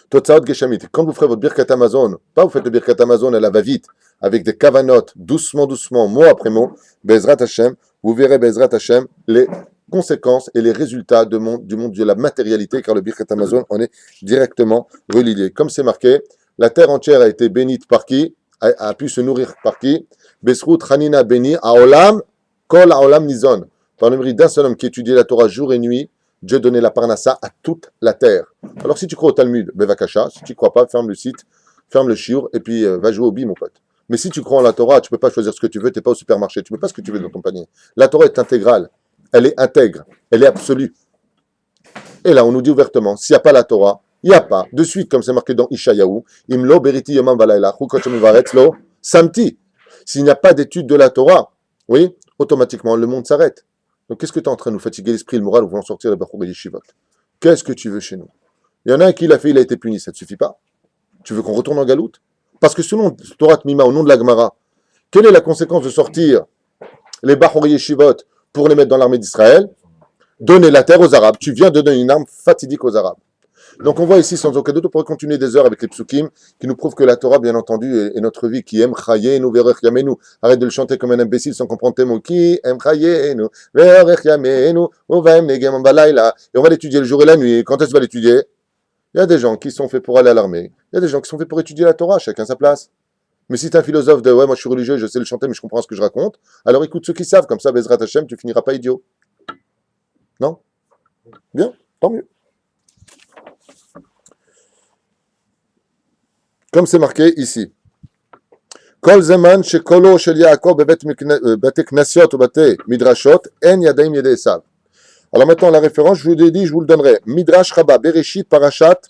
totzaot geshamit. Quand vous ferez votre birkat Amazon, pas vous faites le birkat Amazon, elle va vite, avec des kavanot, doucement, mot après mot, be'ezrat Hashem, vous verrez be'ezrat Hashem, les conséquences et les résultats du monde de la matérialité, car le Birkat Amazon en est directement relié. Comme c'est marqué, La terre entière a été bénite par qui? A pu se nourrir par qui? Besrut Hanina Beni, Aolam, Kol Aolam Nizon. Par le mérite d'un seul homme qui étudiait la Torah jour et nuit, Dieu donnait la parnassa à toute la terre. Alors si tu crois au Talmud, Bevakasha, si tu ne crois pas, ferme le site, ferme le shiur, et puis va jouer au bi, mon pote. Mais si tu crois en la Torah, tu ne peux pas choisir ce que tu veux, tu n'es pas au supermarché, tu ne peux pas ce que tu veux dans ton panier. La Torah est intégrale, elle est intègre, elle est absolue. Et là, on nous dit ouvertement, s'il n'y a pas la Torah, il n'y a pas, de suite, comme c'est marqué dans Ishayahu, Imlo beriti yomam valayla, chukot varetzlo, samti. S'il n'y a pas d'étude de la Torah, oui, automatiquement, le monde s'arrête. Donc, qu'est-ce que tu es en train de nous fatiguer l'esprit, le moral, ou vouloir sortir les Bachour et les Yeshivot? Qu'est-ce que tu veux chez nous? Il y en a un qui l'a fait, il a été puni, ça ne te suffit pas? Tu veux qu'on retourne en galoute? Parce que selon Torah Mima, au nom de la Gemara, quelle est la conséquence de sortir les Bachour et Yeshivot pour les mettre dans l'armée d'Israël? Donner la terre aux Arabes. Tu viens de donner une arme fatidique aux Arabes. Donc on voit ici, sans aucun doute, on pourrait continuer des heures avec les psukim, qui nous prouvent que la Torah, bien entendu, est notre vie, qui aime chayenu, verech yamenu. Arrête de le chanter comme un imbécile sans comprendre tes mots. Qui aime chayenu, verech yamenu, uvaim negem balayla. Et on va l'étudier le jour et la nuit. Quand est-ce qu'on va l'étudier? Il y a des gens qui sont faits pour aller à l'armée. Il y a des gens qui sont faits pour étudier la Torah, chacun sa place. Mais si tu es un philosophe de « ouais, moi je suis religieux, je sais le chanter, mais je comprends ce que je raconte », alors écoute ceux qui savent, comme ça, Bezrat Hashem, tu finiras pas idiot. Non? Bien, tant mieux. Comme c'est marqué ici. Kol zeman shekolo shel Yaakov bete knasiot ou bete midrashot en yadaim yedei Esav. Alors maintenant la référence, je vous l'ai dit, je vous le donnerai. Midrash Rabba Bereshit Parashat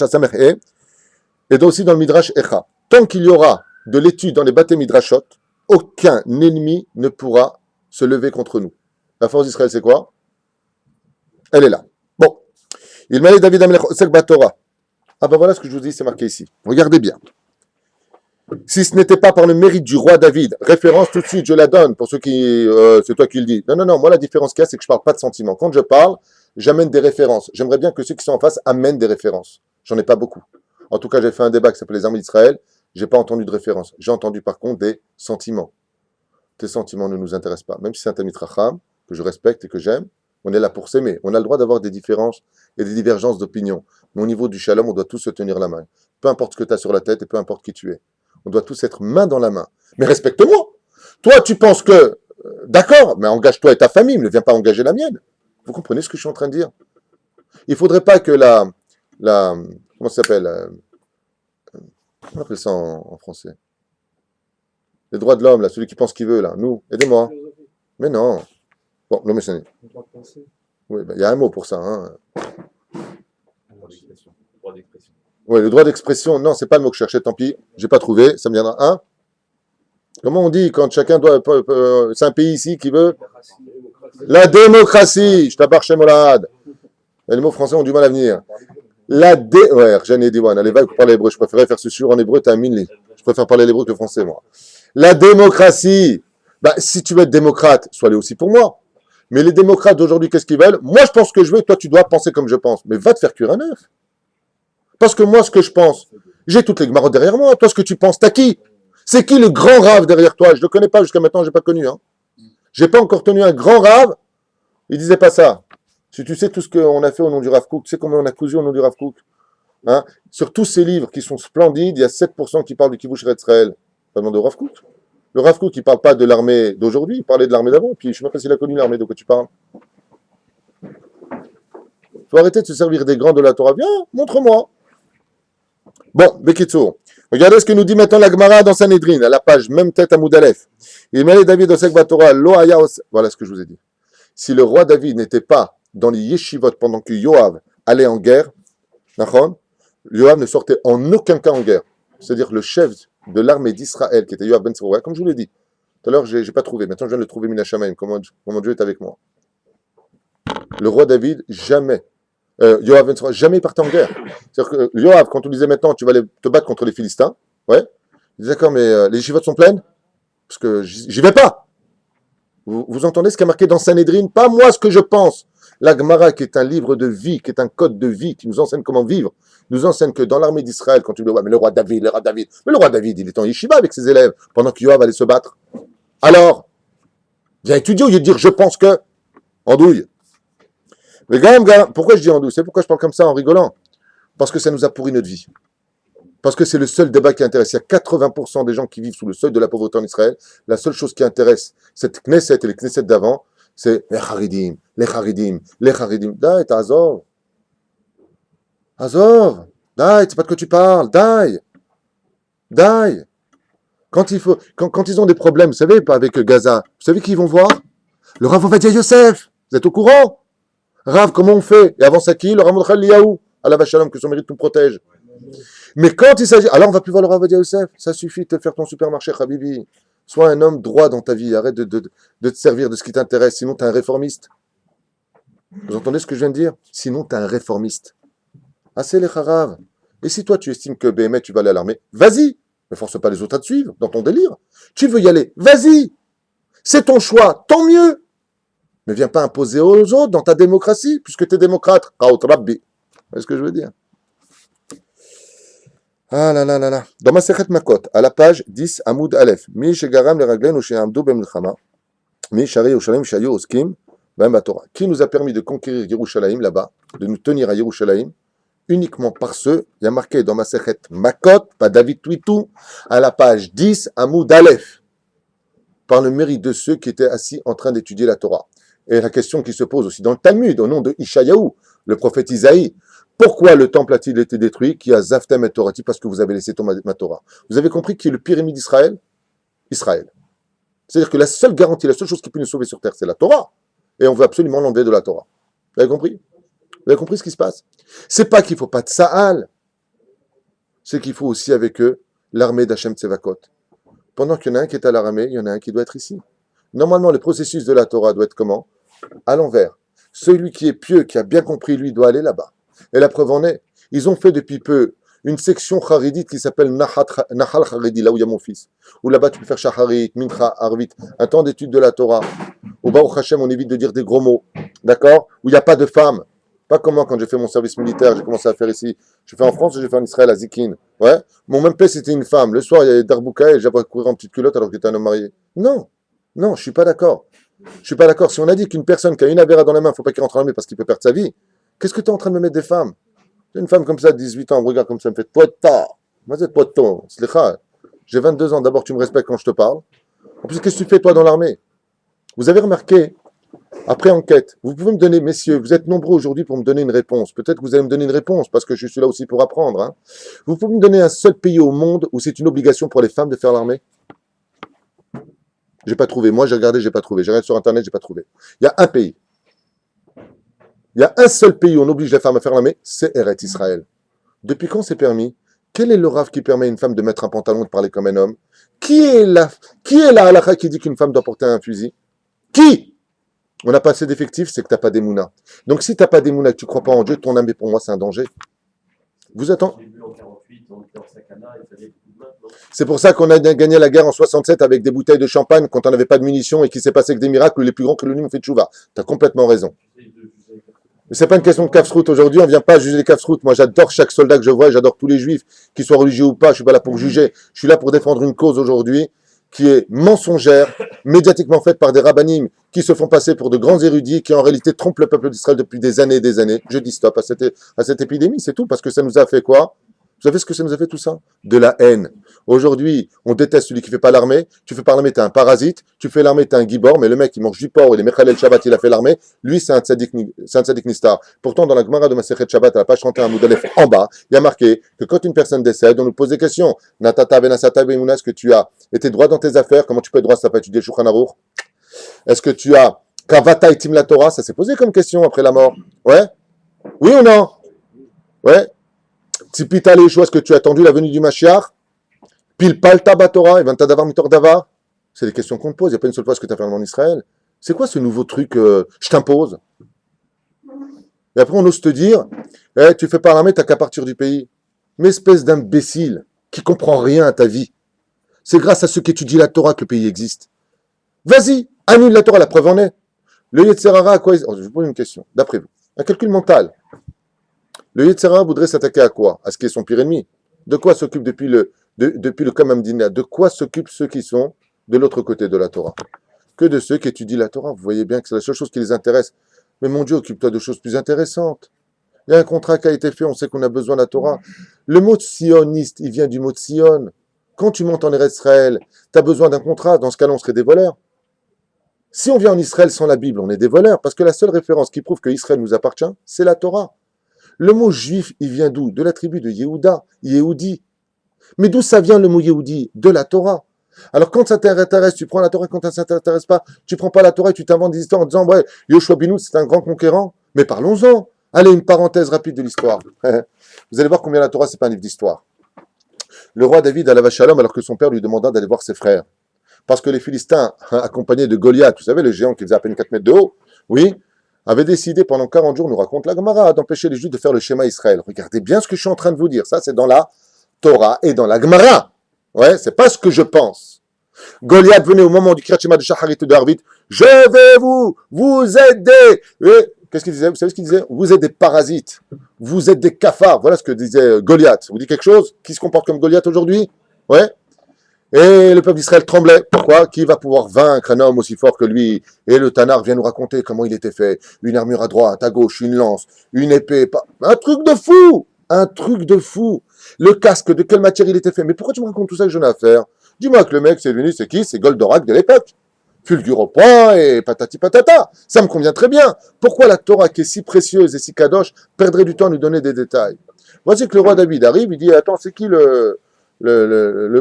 Samech et aussi dans le Midrash Echa. Tant qu'il y aura de l'étude dans les bâtés midrashot, aucun ennemi ne pourra se lever contre nous. La force d'Israël, c'est quoi? Elle est là. Bon. Il m'a dit David Amelech Osek Batora. Ah ben voilà ce que je vous dis, c'est marqué ici. Regardez bien. Si ce n'était pas par le mérite du roi David, référence tout de suite, je la donne pour ceux qui... c'est toi qui le dis. Non, moi la différence qu'il y a, c'est que je ne parle pas de sentiments. Quand je parle, j'amène des références. J'aimerais bien que ceux qui sont en face amènent des références. J'en ai pas beaucoup. En tout cas, j'ai fait un débat qui s'appelle les armées d'Israël. J'ai pas entendu de référence. J'ai entendu par contre des sentiments. Tes sentiments ne nous intéressent pas. Même si c'est un Talmid Chacham, que je respecte et que j'aime, on est là pour s'aimer. On a le droit d'avoir des différences et des divergences d'opinion. Mais au niveau du shalom, on doit tous se tenir la main. Peu importe ce que tu as sur la tête et peu importe qui tu es. On doit tous être main dans la main. Mais respecte-moi. Toi, tu penses que... d'accord, mais engage-toi et ta famille, ne viens pas engager la mienne. Vous comprenez ce que je suis en train de dire? Il ne faudrait pas que comment ça s'appelle on appelle ça en français? Les droits de l'homme, là, celui qui pense qu'il veut, là. Nous, aidez-moi. Mais non. Bon, l'homme est oui, il y a un mot pour ça. Hein. Droit d'expression. Oui, le droit d'expression, non, c'est pas le mot que je cherchais, tant pis. J'ai pas trouvé, ça me viendra. Hein? Comment on dit quand chacun doit... c'est un pays ici qui veut... La démocratie. Je t'abbarre chez Molad. Et les mots français ont du mal à venir. Ouais, Rjani Diwan, allez, va parler hébreu. Je préférais faire ce sur en hébreu, t'as un minli. Je préfère parler l'hébreu que le français, moi. La démocratie. Bah, si tu veux être démocrate, sois-le aussi pour moi. Mais les démocrates d'aujourd'hui, qu'est-ce qu'ils veulent? Moi, je pense que je veux, toi, tu dois penser comme je pense. Mais va te faire cuire un œuf. Parce que moi, ce que je pense, j'ai toutes les gmarottes derrière moi. Toi, ce que tu penses, t'as qui? C'est qui le grand rave derrière toi? Je ne le connais pas jusqu'à maintenant, je n'ai pas connu. Hein. Je n'ai pas encore tenu un grand rave. Il disait pas ça. Si tu sais tout ce qu'on a fait au nom du Rav Kook, tu sais combien on a cousu au nom du Rav Kook, hein? Sur tous ces livres qui sont splendides, il y a 7% qui parlent du Kibush Israël. Pas demander au Rav Kook. Le Rav Kook, il ne parle pas de l'armée d'aujourd'hui, il parlait de l'armée d'avant. Puis je ne sais même pas s'il a connu l'armée de quoi tu parles. Il faut arrêter de se servir des grands de la Torah. Viens, montre-moi. Bon, Bekitsour. Regardez ce que nous dit maintenant la Gemara dans Sanhedrin, à la page même tête à Moudalef. Il met David Osek Batora, Lo Haya Osek. Voilà ce que je vous ai dit. Si le roi David n'était pas dans les yeshivot pendant que Yoav allait en guerre, Yoav ne sortait en aucun cas en guerre. C'est-à-dire le chef de l'armée d'Israël, qui était Yoav ben Tzeruah, comme je vous l'ai dit. Tout à l'heure, je n'ai pas trouvé. Maintenant, je viens de le trouver Mina Shamaim. Comment Dieu est avec moi. Le roi David, jamais. Yoav ben Tzeruah, jamais partait en guerre. C'est-à-dire que Yoav, quand on disait maintenant, tu vas aller te battre contre les Philistins, ouais. Il disait d'accord, mais les yeshivot sont pleines? Parce que j'y vais pas. Vous entendez ce qui est marqué dans Sanhedrin? Pas moi ce que je pense. La Gemara, qui est un livre de vie, qui est un code de vie, qui nous enseigne comment vivre, nous enseigne que dans l'armée d'Israël, quand tu dis, ouais, mais le roi David, mais le roi David, il est en yeshiva avec ses élèves, pendant que Yoav allait se battre. Alors, viens étudier au lieu de dire, je pense que, andouille. Mais pourquoi je dis andouille? C'est pourquoi je parle comme ça en rigolant. Parce que ça nous a pourri notre vie. Parce que c'est le seul débat qui intéresse. Il y a 80% des gens qui vivent sous le seuil de la pauvreté en Israël. La seule chose qui intéresse cette Knesset et les Knesset d'avant, c'est les Haridim, les Haridim, les Haridim. Dai, Azov. Azov. Dai, c'est pas de quoi tu parles. Dai. Dai. Quand ils ont des problèmes, vous savez, pas avec Gaza, vous savez qui ils vont voir? Le Rav Ovadia Yosef. Vous êtes au courant? Rav, comment on fait? Et avant ça qui? Le Rav Mordechai Eliyahu. Allah Vachalom, que son mérite nous protège. Mais quand il s'agit... Alors on va plus voir le Rav Ovadia Yosef. Ça suffit de te faire ton supermarché, Habibi. Sois un homme droit dans ta vie. Arrête de te servir de ce qui t'intéresse. Sinon, tu es un réformiste. Vous entendez ce que je viens de dire? Sinon, tu es un réformiste. Assez les Harav. Et si toi, tu estimes que BMF, tu vas aller à l'armée, vas-y. Ne force pas les autres à te suivre dans ton délire. Tu veux y aller, vas-y. C'est ton choix, tant mieux. Ne viens pas imposer aux autres dans ta démocratie, puisque tu es démocrate. Qaut Rabbi. Vous voyez ce que je veux dire? Ah là là là là. Dans ma Sechet Makot, à la page 10, Amoud Aleph. Mi shegaram le raglen ou she'amdu b'milchama. Mi shari Yerushalayim shayu oskim b'em b'Torah. Qui nous a permis de conquérir Yerushalayim là-bas, de nous tenir à Yerushalayim, uniquement par ceux, il y a marqué dans ma Sechet Makot, pas David Twitou, à la page 10, Amoud Aleph, par le mérite de ceux qui étaient assis en train d'étudier la Torah. Et la question qui se pose aussi dans le Talmud, au nom de Ishayahu, le prophète Isaïe, pourquoi le temple a-t-il été détruit? Qui a Zaftem et Torati, parce que vous avez laissé tomber ma Torah. Vous avez compris qui est le pire ennemi d'Israël? Israël. C'est-à-dire que la seule garantie, la seule chose qui peut nous sauver sur terre, c'est la Torah. Et on veut absolument l'enlever de la Torah. Vous avez compris? Vous avez compris ce qui se passe? C'est pas qu'il ne faut pas de Sa'al, c'est qu'il faut aussi avec eux l'armée d'Hachem Tsevakot. Pendant qu'il y en a un qui est à l'armée, il y en a un qui doit être ici. Normalement, le processus de la Torah doit être comment? À l'envers. Celui qui est pieux, qui a bien compris, lui, doit aller là-bas. Et la preuve en est, ils ont fait depuis peu une section charidite qui s'appelle Nahal Charidi, là où il y a mon fils. Où là-bas, tu peux faire Shacharit, Mincha, Arvit, un temps d'étude de la Torah. Au Baruch Hashem, on évite de dire des gros mots. D'accord? Où il n'y a pas de femmes. Pas comme moi, quand j'ai fait mon service militaire, j'ai commencé à faire ici. J'ai fait en France, j'ai fait en Israël, à Zikin. Ouais. Mon même père, c'était une femme. Le soir, il y avait Darbouka et j'avais courir en petite culotte alors que j'étais un homme marié. Non. Non, je suis pas d'accord. Je suis pas d'accord. Si on a dit qu'une personne qui a une avéra dans la main, il ne faut pas qu'il rentre en armée parce qu'il peut perdre sa vie, qu'est-ce que tu es en train de me mettre des femmes? Une femme comme ça, de 18 ans, elle me regarde comme ça, elle me fait Poita. Moi, c'est Poiton. J'ai 22 ans. D'abord, tu me respectes quand je te parle. En plus, qu'est-ce que tu fais, toi, dans l'armée? Vous avez remarqué, après enquête, vous pouvez me donner, messieurs, vous êtes nombreux aujourd'hui pour me donner une réponse. Peut-être que vous allez me donner une réponse parce que je suis là aussi pour apprendre. Hein. Vous pouvez me donner un seul pays au monde où c'est une obligation pour les femmes de faire l'armée? J'ai pas trouvé. Moi, j'ai regardé, j'ai pas trouvé. J'ai regardé sur Internet, j'ai pas trouvé. Il y a un pays. Il y a un seul pays où on oblige les femmes à faire l'armée, c'est Eretz Israël. Depuis quand c'est permis? Quel est le rave qui permet à une femme de mettre un pantalon et de parler comme un homme? Qui est la halakha qui dit qu'une femme doit porter un fusil? Qui? On n'a pas assez d'effectifs, c'est que tu n'as pas d'émouna. Donc si tu n'as pas d'émouna, que tu ne crois pas en Dieu, ton âme, pour moi, c'est un danger. Vous attendez? C'est pour ça qu'on a gagné la guerre en 67 avec des bouteilles de champagne quand on n'avait pas de munitions et qu'il s'est passé que des miracles où les plus grands que l'ONU ont fait tchouva. Tu as complètement raison. Mais c'est pas une question de Kafsrout. Aujourd'hui, on vient pas juger les Kafsrout. Moi, j'adore chaque soldat que je vois et j'adore tous les juifs, qu'ils soient religieux ou pas. Je suis pas là pour juger. Je suis là pour défendre une cause aujourd'hui qui est mensongère, médiatiquement faite par des rabbinim qui se font passer pour de grands érudits, qui en réalité trompent le peuple d'Israël depuis des années et des années. Je dis stop à cette épidémie, c'est tout, parce que ça nous a fait quoi? Vous savez ce que ça nous a fait tout ça? De la haine. Aujourd'hui, on déteste celui qui fait pas l'armée. Tu fais pas l'armée, t'es un parasite. Tu fais l'armée, t'es un gibor. Mais le mec, il mange du porc, il est Mechalel Shabbat, il a fait l'armée. Lui, c'est un tzaddik nistar. Pourtant, dans la Gemara de Masechet Shabbat, à la page 31, Moudalef, en bas, il y a marqué que quand une personne décède, on nous pose des questions. Natata benasata beimuna, est-ce que tu as été droit dans tes affaires? Comment tu peux être droit si t'as pas étudié le Shulchan Aruch? Est-ce que tu as Kavata itim la Torah? Ça s'est posé comme question après la mort. Ouais? Oui ou non? Ouais? Tipita Yeshua, est-ce que tu as attendu la venue du Mashiach? Pile palta batora, et vanta davar mitor davar? C'est des questions qu'on te pose. Il n'y a pas une seule fois ce que tu as fait en Israël. C'est quoi ce nouveau truc je t'impose? Et après, on ose te dire tu fais pas l'armée, t'as qu'à partir du pays. Mais espèce d'imbécile qui comprend rien à ta vie. C'est grâce à ceux qui étudient la Torah que le pays existe. Vas-y, annule la Torah, la preuve en est. Le Yetzerara, à quoi je vous pose une question, d'après vous. Un calcul mental. Le Yetzirah voudrait s'attaquer à quoi? À ce qui est son pire ennemi. De quoi s'occupe depuis le Kamam Dina? De quoi s'occupent ceux qui sont de l'autre côté de la Torah? Que de ceux qui étudient la Torah. Vous voyez bien que c'est la seule chose qui les intéresse. Mais mon Dieu, occupe-toi de choses plus intéressantes. Il y a un contrat qui a été fait, on sait qu'on a besoin de la Torah. Le mot sioniste, il vient du mot Sion. Quand tu montes en Israël, tu as besoin d'un contrat. Dans ce cas-là, on serait des voleurs. Si on vient en Israël sans la Bible, on est des voleurs. Parce que la seule référence qui prouve que Israël nous appartient, c'est la Torah. Le mot juif, il vient d'où? De la tribu de Yehuda, Yehudi. Mais d'où ça vient le mot Yehudi? De la Torah. Alors quand ça t'intéresse, tu prends la Torah. Quand ça ne t'intéresse pas, tu prends pas la Torah et tu t'inventes des histoires en disant ouais, Yoshua Binout, c'est un grand conquérant. Mais parlons-en. Allez, une parenthèse rapide de l'histoire. Vous allez voir combien la Torah, c'est pas un livre d'histoire. Le roi David alla à Shalom alors que son père lui demanda d'aller voir ses frères. Parce que les Philistins, accompagnés de Goliath, vous savez, le géant qui faisait à peine 4 mètres de haut, oui, avaient décidé pendant 40 jours, nous raconte la Gemara, d'empêcher les Juifs de faire le schéma Israël. Regardez bien ce que je suis en train de vous dire. Ça, c'est dans la Torah et dans la Gemara. Ouais, c'est pas ce que je pense. Goliath venait au moment du Kriyat Shema de Shacharit de Harvit. Je vais vous aider. Et qu'est-ce qu'il disait? Vous savez ce qu'il disait? Vous êtes des parasites. Vous êtes des cafards. Voilà ce que disait Goliath. Vous dit quelque chose? Qui se comporte comme Goliath aujourd'hui? Ouais. Et le peuple d'Israël tremblait. Pourquoi? Qui va pouvoir vaincre un homme aussi fort que lui? Et le Tanakh vient nous raconter comment il était fait. Une armure à droite, à gauche, une lance, une épée. Un truc de fou! Un truc de fou! Le casque, de quelle matière il était fait? Mais pourquoi tu me racontes tout ça que j'en ai à faire? Dis-moi que le mec, c'est venu, c'est qui? C'est Goldorak de l'époque. Fulgure au point et patati patata. Ça me convient très bien. Pourquoi la Torah, qui est si précieuse et si kadosh, perdrait du temps à nous donner des détails? Voici que le roi David arrive, il dit, attends, c'est qui le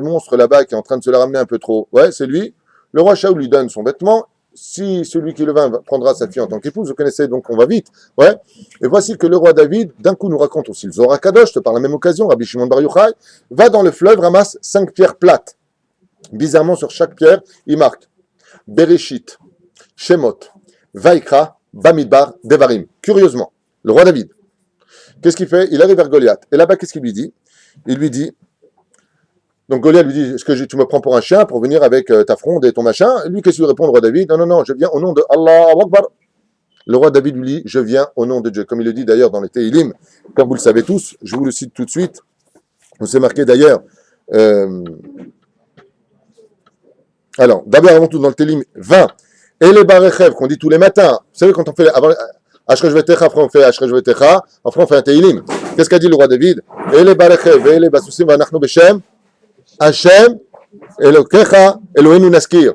monstre là-bas qui est en train de se la ramener un peu trop? Ouais, c'est lui. Le roi Shaoul lui donne son vêtement. Si celui qui le vainc prendra sa fille en tant qu'épouse, vous connaissez, donc on va vite. Ouais. Et voici que le roi David, d'un coup, nous raconte aussi le Zohar Kadosh, par la même occasion, Rabbi Shimon Bar Yochai, va dans le fleuve, ramasse 5 pierres plates. Bizarrement, sur chaque pierre, il marque Bereshit, Shemot, Vaikra, Bamidbar, Devarim. Curieusement, le roi David, qu'est-ce qu'il fait? Il arrive vers Goliath. Et là-bas, qu'est-ce qu'il lui dit? Il lui dit, donc Goliath lui dit, est-ce que tu me prends pour un chien pour venir avec ta fronde et ton machin? Et lui, qu'est-ce qu'il lui répond, le roi David? Non, je viens au nom de Allah Akbar. Le roi David lui dit, je viens au nom de Dieu. Comme il le dit d'ailleurs dans les Tehillim, comme vous le savez tous, je vous le cite tout de suite. On s'est marqué d'ailleurs. Alors, d'abord, avant tout, dans le Télim 20, et les Barechev, qu'on dit tous les matins. Vous savez, quand on fait, avant, Ashrej Vetecha, après on fait Ashrej Vetecha, après on fait un Télim. Qu'est-ce qu'a dit le roi David? Et les Barechev, et les Basusim, Vanachnu Beshem, Hashem, Elokecha, Elohenu Naskir.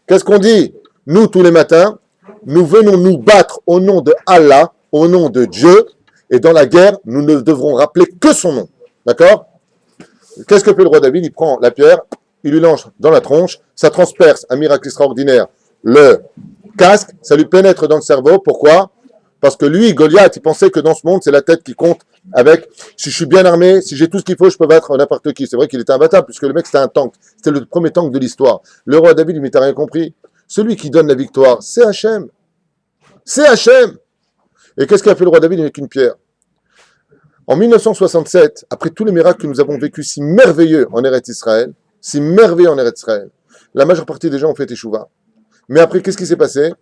Qu'est-ce qu'on dit? Nous, tous les matins, nous venons nous battre au nom de Allah, au nom de Dieu, et dans la guerre, nous ne devrons rappeler que son nom. D'accord? Qu'est-ce que fait le roi David? Il prend la pierre, il lui lance dans la tronche, ça transperce un miracle extraordinaire. Le casque, ça lui pénètre dans le cerveau. Pourquoi? Parce que lui, Goliath, il pensait que dans ce monde, c'est la tête qui compte avec, si je suis bien armé, si j'ai tout ce qu'il faut, je peux battre n'importe qui. C'est vrai qu'il était imbattable, puisque le mec, c'était un tank. C'était le premier tank de l'histoire. Le roi David, il n'avait rien compris. Celui qui donne la victoire, c'est Hachem. C'est Hachem. Et qu'est-ce qu'a fait le roi David avec une pierre? En 1967, après tous les miracles que nous avons vécus si merveilleux en Eretz Israël, la majeure partie des gens ont fait échouva. Mais après, qu'est-ce qui s'est passé?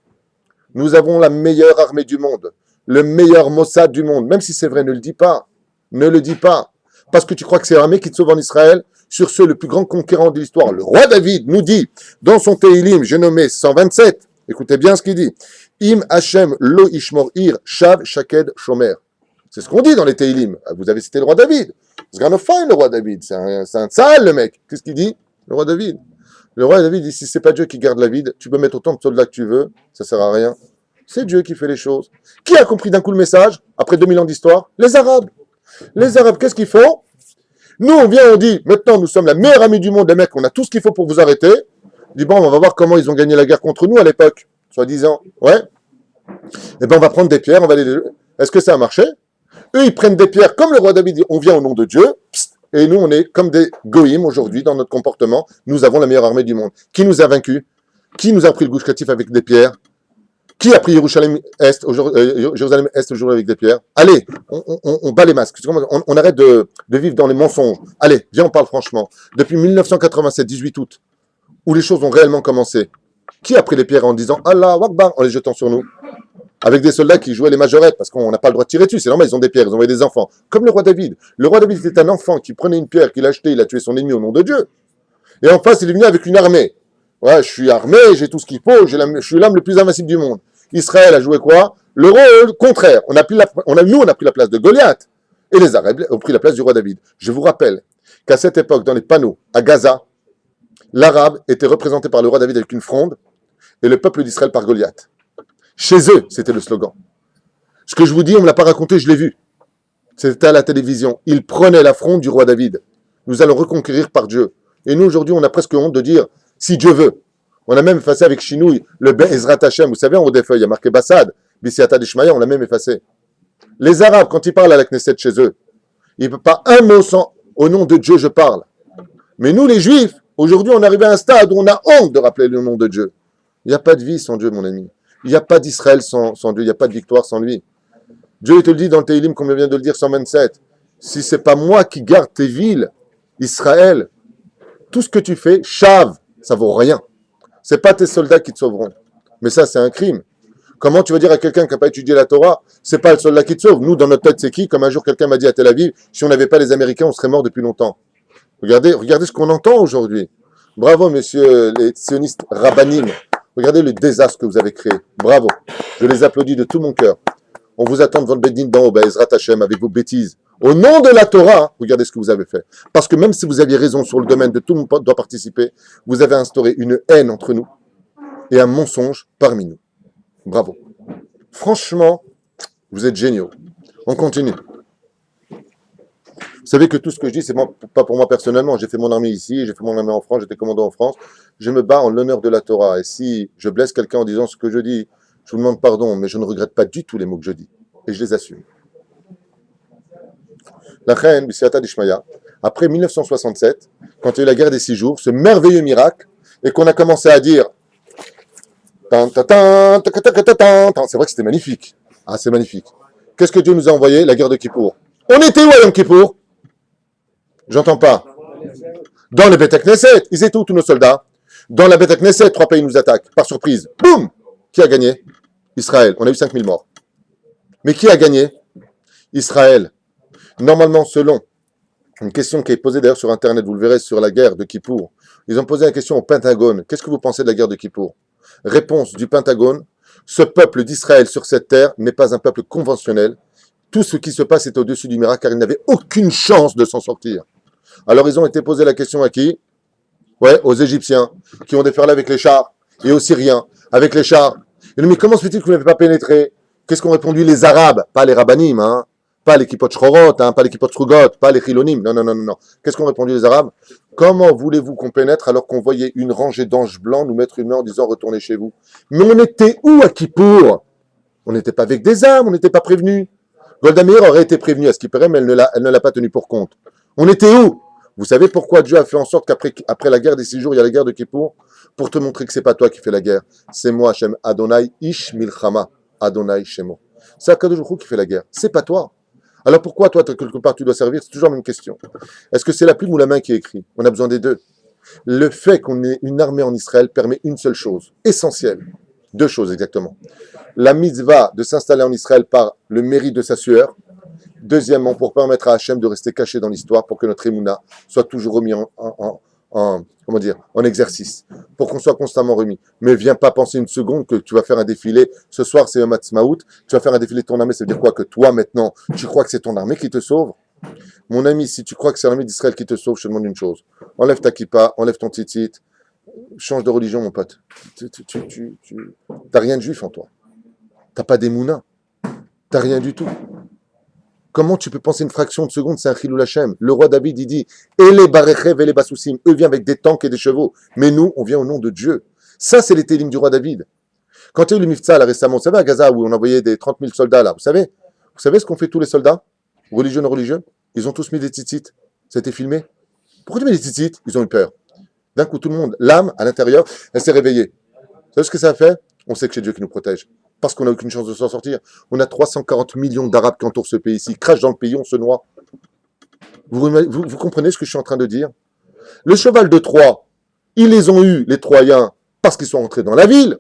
Nous avons la meilleure armée du monde, le meilleur Mossad du monde. Même si c'est vrai, ne le dis pas. Ne le dis pas. Parce que tu crois que c'est l'armée qui te sauve en Israël. Sur ce, le plus grand conquérant de l'histoire, le roi David, nous dit, dans son Tehillim, j'ai nommé 127, écoutez bien ce qu'il dit, Im Hashem lo ishmor ir shav shaked shomer. C'est ce qu'on dit dans les Tehillim. Vous avez cité le roi David. C'est grand fine, le roi David. C'est un tsahal, le mec. Qu'est-ce qu'il dit? Le roi David. Le roi David dit, si c'est pas Dieu qui garde la ville, tu peux mettre autant de soldats que tu veux, ça sert à rien. C'est Dieu qui fait les choses. Qui a compris d'un coup le message, après 2000 ans d'histoire? Les Arabes. Les Arabes, qu'est-ce qu'ils font? Nous, on vient, on dit, maintenant, nous sommes la meilleure amie du monde, les mecs, on a tout ce qu'il faut pour vous arrêter. On dit, bon, on va voir comment ils ont gagné la guerre contre nous à l'époque, soi-disant. Ouais. Eh ben, on va prendre des pierres, on va les... Est-ce que ça a marché? Eux, ils prennent des pierres, comme le roi David dit, on vient au nom de Dieu, psst, et nous, on est comme des goïms aujourd'hui dans notre comportement. Nous avons la meilleure armée du monde. Qui nous a vaincus? Qui nous a pris le Gush Katif avec des pierres? Qui a pris Jérusalem Est aujourd'hui avec des pierres? Allez, on bat les masques. On arrête de vivre dans les mensonges. Allez, viens, on parle franchement. Depuis 1987, 18 août, où les choses ont réellement commencé, qui a pris les pierres en disant Allah Akbar en les jetant sur nous? Avec des soldats qui jouaient les majorettes, parce qu'on n'a pas le droit de tirer dessus, c'est normal, ils ont des pierres, ils ont envoyé des enfants. Comme le roi David. Le roi David était un enfant qui prenait une pierre, qu'il achetait, il a tué son ennemi au nom de Dieu. Et en face, il est venu avec une armée. Ouais, je suis armé, j'ai tout ce qu'il faut, je suis l'homme le plus invincible du monde. Israël a joué quoi? Le rôle contraire. Nous, on a pris la place de Goliath. Et les Arabes ont pris la place du roi David. Je vous rappelle qu'à cette époque, dans les panneaux, à Gaza, l'Arabe était représenté par le roi David avec une fronde et le peuple d'Israël par Goliath. Chez eux, c'était le slogan. Ce que je vous dis, on ne me l'a pas raconté, je l'ai vu. C'était à la télévision. Ils prenaient la fronde du roi David. Nous allons reconquérir par Dieu. Et nous, aujourd'hui, on a presque honte de dire « si Dieu veut ». On a même effacé avec Chinouille le Ben Ezrat Hashem. Vous savez, en haut des feuilles, il y a marqué Bassad, Bissiata Dishmaya, on l'a même effacé. Les Arabes, quand ils parlent à la Knesset chez eux, il ne peut pas un mot sans « au nom de Dieu, je parle ». Mais nous, les Juifs, aujourd'hui, on est arrivé à un stade où on a honte de rappeler le nom de Dieu. Il n'y a pas de vie sans Dieu, mon ami. Il n'y a pas d'Israël sans Dieu. Il n'y a pas de victoire sans lui. Dieu te le dit dans le Tehillim, comme on vient de le dire, 127. Si ce n'est pas moi qui garde tes villes, Israël, tout ce que tu fais, chave, ça vaut rien. Ce n'est pas tes soldats qui te sauveront. Mais ça, c'est un crime. Comment tu vas dire à quelqu'un qui n'a pas étudié la Torah, c'est pas le soldat qui te sauve. Nous, dans notre tête, c'est qui? Comme un jour, quelqu'un m'a dit à Tel Aviv, si on n'avait pas les Américains, on serait mort depuis longtemps. Regardez ce qu'on entend aujourd'hui. Bravo, messieurs les sionistes rabbanim. Regardez le désastre que vous avez créé. Bravo. Je les applaudis de tout mon cœur. On vous attend devant le Beddin d'en haut, Ezrat Hashem, avec vos bêtises. Au nom de la Torah, regardez ce que vous avez fait. Parce que même si vous aviez raison sur le domaine de tout le monde doit participer, vous avez instauré une haine entre nous et un mensonge parmi nous. Bravo. Franchement, vous êtes géniaux. On continue. Vous savez que tout ce que je dis, c'est pas pour moi personnellement. J'ai fait mon armée ici, j'ai fait mon armée en France, j'étais commandant en France. Je me bats en l'honneur de la Torah. Et si je blesse quelqu'un en disant ce que je dis, je vous demande pardon, mais je ne regrette pas du tout les mots que je dis. Et je les assume. La reine, Bissiata Dishmaya, après 1967, quand il y a eu la guerre des 6 jours, ce merveilleux miracle, et qu'on a commencé à dire c'est vrai que c'était magnifique. Ah, c'est magnifique. Qu'est-ce que Dieu nous a envoyé? La guerre de Kippour. On était où à Yom Kippour? J'entends pas. Dans le Beth Knesset. Ils étaient où tous nos soldats? Dans la Beth Knesset, 3 pays nous attaquent. Par surprise. Boum! Qui a gagné? Israël. On a eu 5000 morts. Mais qui a gagné? Israël. Normalement, selon une question qui est posée d'ailleurs sur Internet, vous le verrez sur la guerre de Kippour, ils ont posé la question au Pentagone. Qu'est-ce que vous pensez de la guerre de Kippour? Réponse du Pentagone. Ce peuple d'Israël sur cette terre n'est pas un peuple conventionnel. Tout ce qui se passe est au-dessus du miracle car ils n'avaient aucune chance de s'en sortir. Alors ils ont été posés la question à qui? Ouais, aux Égyptiens, qui ont déferlé avec les chars, et aux Syriens, avec les chars. Ils ont dit, mais comment se fait-il que vous n'avez pas pénétré? Qu'est-ce qu'ont répondu les Arabes? Pas les Rabbanim, hein? Pas les Kippot Shchorot, hein? Pas les Kippot Strugot, pas les Chilonim. Non. Qu'est-ce qu'ont répondu les Arabes? Comment voulez-vous qu'on pénètre alors qu'on voyait une rangée d'anges blancs nous mettre une main en disant retournez chez vous? Mais on était où à Kippour? On n'était pas avec des armes, on n'était pas prévenus. Golda Meir aurait été prévenue à ce qui paraît, mais elle ne l'a pas tenu pour compte. On était où? Vous savez pourquoi Dieu a fait en sorte qu'après la guerre des 6 jours, il y a la guerre de Kippour? Pour te montrer que c'est pas toi qui fais la guerre. C'est moi, Hachem, Adonai Ish Milchama, Adonai Shemo. C'est Akadosh Baruch Hu qui fait la guerre. C'est pas toi. Alors pourquoi toi, quelque part, tu dois servir? C'est toujours la même question. Est-ce que c'est la plume ou la main qui écrit? On a besoin des deux. Le fait qu'on ait une armée en Israël permet une seule chose, essentielle. 2 choses exactement. La mitzvah de s'installer en Israël par le mérite de sa sueur. Deuxièmement, pour permettre à Hachem de rester caché dans l'histoire, pour que notre émouna soit toujours remis en exercice, pour qu'on soit constamment remis. Mais viens pas penser une seconde que tu vas faire un défilé. Ce soir, c'est un Matzmaout. Tu vas faire un défilé de ton armée. Ça veut dire quoi? Que toi, maintenant, tu crois que c'est ton armée qui te sauve? Mon ami, si tu crois que c'est l'armée d'Israël qui te sauve, je te demande une chose. Enlève ta kippa, enlève ton tzitzit, change de religion, mon pote. T'as rien de juif en toi. T'as pas d'émouna. T'as rien du tout. Comment tu peux penser une fraction de seconde? C'est un chilul Hashem. Le roi David, il dit et les barechev et les basoussim. Eux viennent avec des tanks et des chevaux. Mais nous, on vient au nom de Dieu. Ça, c'est les télim du roi David. Quand il y a eu le Miftsal là, récemment, vous savez, à Gaza, où on envoyait des 30 000 soldats là, vous savez ce qu'ont fait tous les soldats, religieux, non religieux? Ils ont tous mis des tzitzit. Ça a été filmé. Pourquoi tu mets des tzitzit? Ils ont eu peur. D'un coup, tout le monde, l'âme à l'intérieur, elle s'est réveillée. Vous savez ce que ça a fait? On sait que c'est Dieu qui nous protège. Parce qu'on n'a aucune chance de s'en sortir. On a 340 millions d'Arabes qui entourent ce pays ici. Ils crachent dans le pays, on se noie. Vous comprenez ce que je suis en train de dire? Le cheval de Troie, ils les ont eus, les Troyens, parce qu'ils sont entrés dans la ville.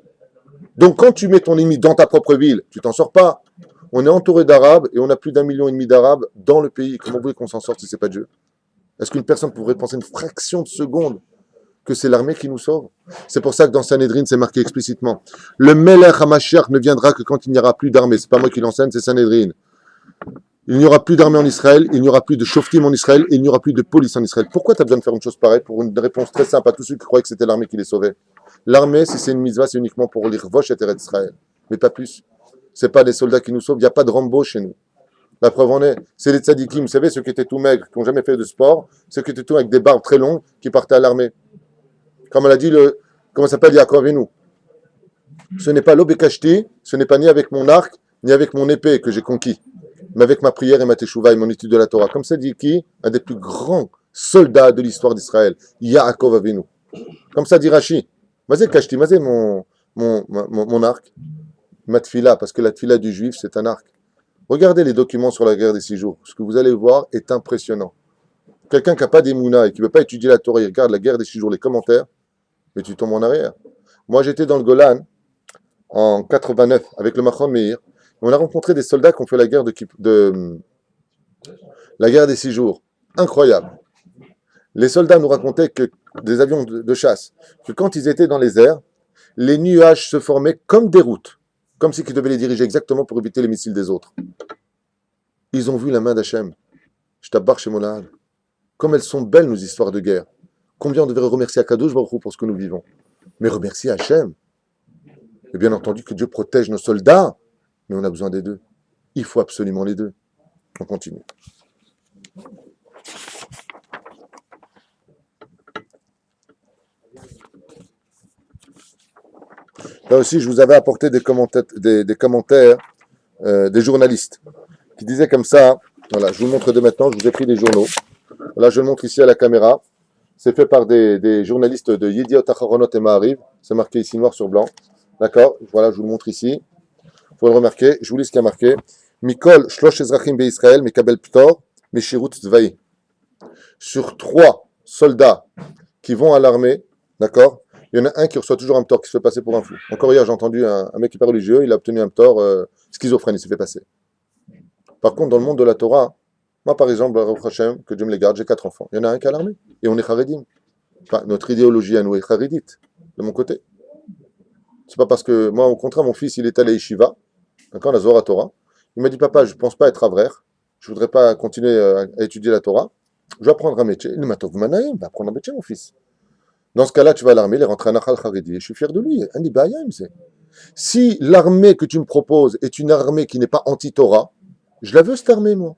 Donc quand tu mets ton ennemi dans ta propre ville, tu t'en sors pas. On est entouré d'Arabes et on a plus d'1,5 million d'Arabes dans le pays. Comment vous voulez qu'on s'en sorte si ce n'est pas Dieu? Est-ce qu'une personne pourrait penser une fraction de seconde que c'est l'armée qui nous sauve. C'est pour ça que dans Sanhedrin, c'est marqué explicitement. Le Melech HaMashiach ne viendra que quand il n'y aura plus d'armée. C'est pas moi qui l'enseigne, c'est Sanhedrin. Il n'y aura plus d'armée en Israël, il n'y aura plus de shoftim en Israël, et il n'y aura plus de police en Israël. Pourquoi tu as besoin de faire une chose pareille? Pour une réponse très simple à tous ceux qui croyaient que c'était l'armée qui les sauvait. L'armée, si c'est une mitzvah, c'est uniquement pour l'Irvosh et Eretz Israël. Mais pas plus. C'est pas les soldats qui nous sauvent, il n'y a pas de Rambo chez nous. La preuve en est, c'est les tzadikim, vous savez, ceux qui étaient tout maigres, qui n'ont jamais fait de sport, ceux qui étaient tout avec des barbes très longues, qui partaient à l'armée. Comme elle a dit, comment s'appelle Yaakov Avinu. Ce n'est pas l'obekashti, ce n'est pas ni avec mon arc, ni avec mon épée que j'ai conquis, mais avec ma prière et ma teshuva et mon étude de la Torah. Comme ça dit qui? Un des plus grands soldats de l'histoire d'Israël, Yaakov Avinu. Comme ça dit Rashi. Vas-y, kashti, vas-y, mon arc. Ma tfila, parce que la tfila du juif, c'est un arc. Regardez les documents sur la guerre des 6 jours. Ce que vous allez voir est impressionnant. Quelqu'un qui n'a pas d'émouna et qui ne veut pas étudier la Torah, il regarde la guerre des 6 jours, les commentaires, mais tu tombes en arrière. Moi, j'étais dans le Golan en 89 avec le Machon Meir. On a rencontré des soldats qui ont fait la guerre la guerre des 6 jours. Incroyable. Les soldats nous racontaient que des avions de chasse, que quand ils étaient dans les airs, les nuages se formaient comme des routes, comme si ils devaient les diriger exactement pour éviter les missiles des autres. Ils ont vu la main d'Hachem. Je t'abbarre chez Molahad. Comme elles sont belles, nos histoires de guerre. Combien on devrait remercier Akadosh Baruch Hu pour ce que nous vivons. Mais remercier Hachem. Et bien entendu que Dieu protège nos soldats, mais on a besoin des deux. Il faut absolument les deux. On continue. Là aussi, je vous avais apporté des commentaires, des journalistes qui disaient comme ça. Voilà, je vous le montre dès maintenant. Je vous ai pris des journaux. Là, je le montre ici à la caméra. C'est fait par des journalistes de Yediot Acharonot et Ma'ariv. C'est marqué ici noir sur blanc. D'accord? Voilà, je vous le montre ici. Il faut le remarquer. Je vous lis ce qui a marqué. Mikol Shlosh Ezrachim Be'Israël, Mekabel Ptor, Meshirut Tzvaï. Sur 3 soldats qui vont à l'armée, d'accord? Il y en a un qui reçoit toujours un ptor, qui se fait passer pour un fou. Encore hier, j'ai entendu un mec qui est religieux, il a obtenu un ptor schizophrène, il s'est fait passer. Par contre, dans le monde de la Torah, moi, par exemple, Baruch Hashem, que Dieu me les garde, j'ai 4 enfants. Il y en a un qui est à l'armée. Et on est charedim. Enfin, notre idéologie à nous est charedite, de mon côté. C'est pas parce que, moi, au contraire, mon fils, il est allé à Yeshiva, d'accord, la Zohar Torah. Il m'a dit, papa, je ne pense pas être avraire. Je ne voudrais pas continuer à étudier la Torah. Je vais apprendre un métier. Il m'a dit, va apprendre un métier, mon fils. Dans ce cas-là, tu vas à l'armée, il est rentré à Nachal Haredi. Et je suis fier de lui. Si l'armée que tu me proposes est une armée qui n'est pas anti-Torah, je la veux, cette armée, moi.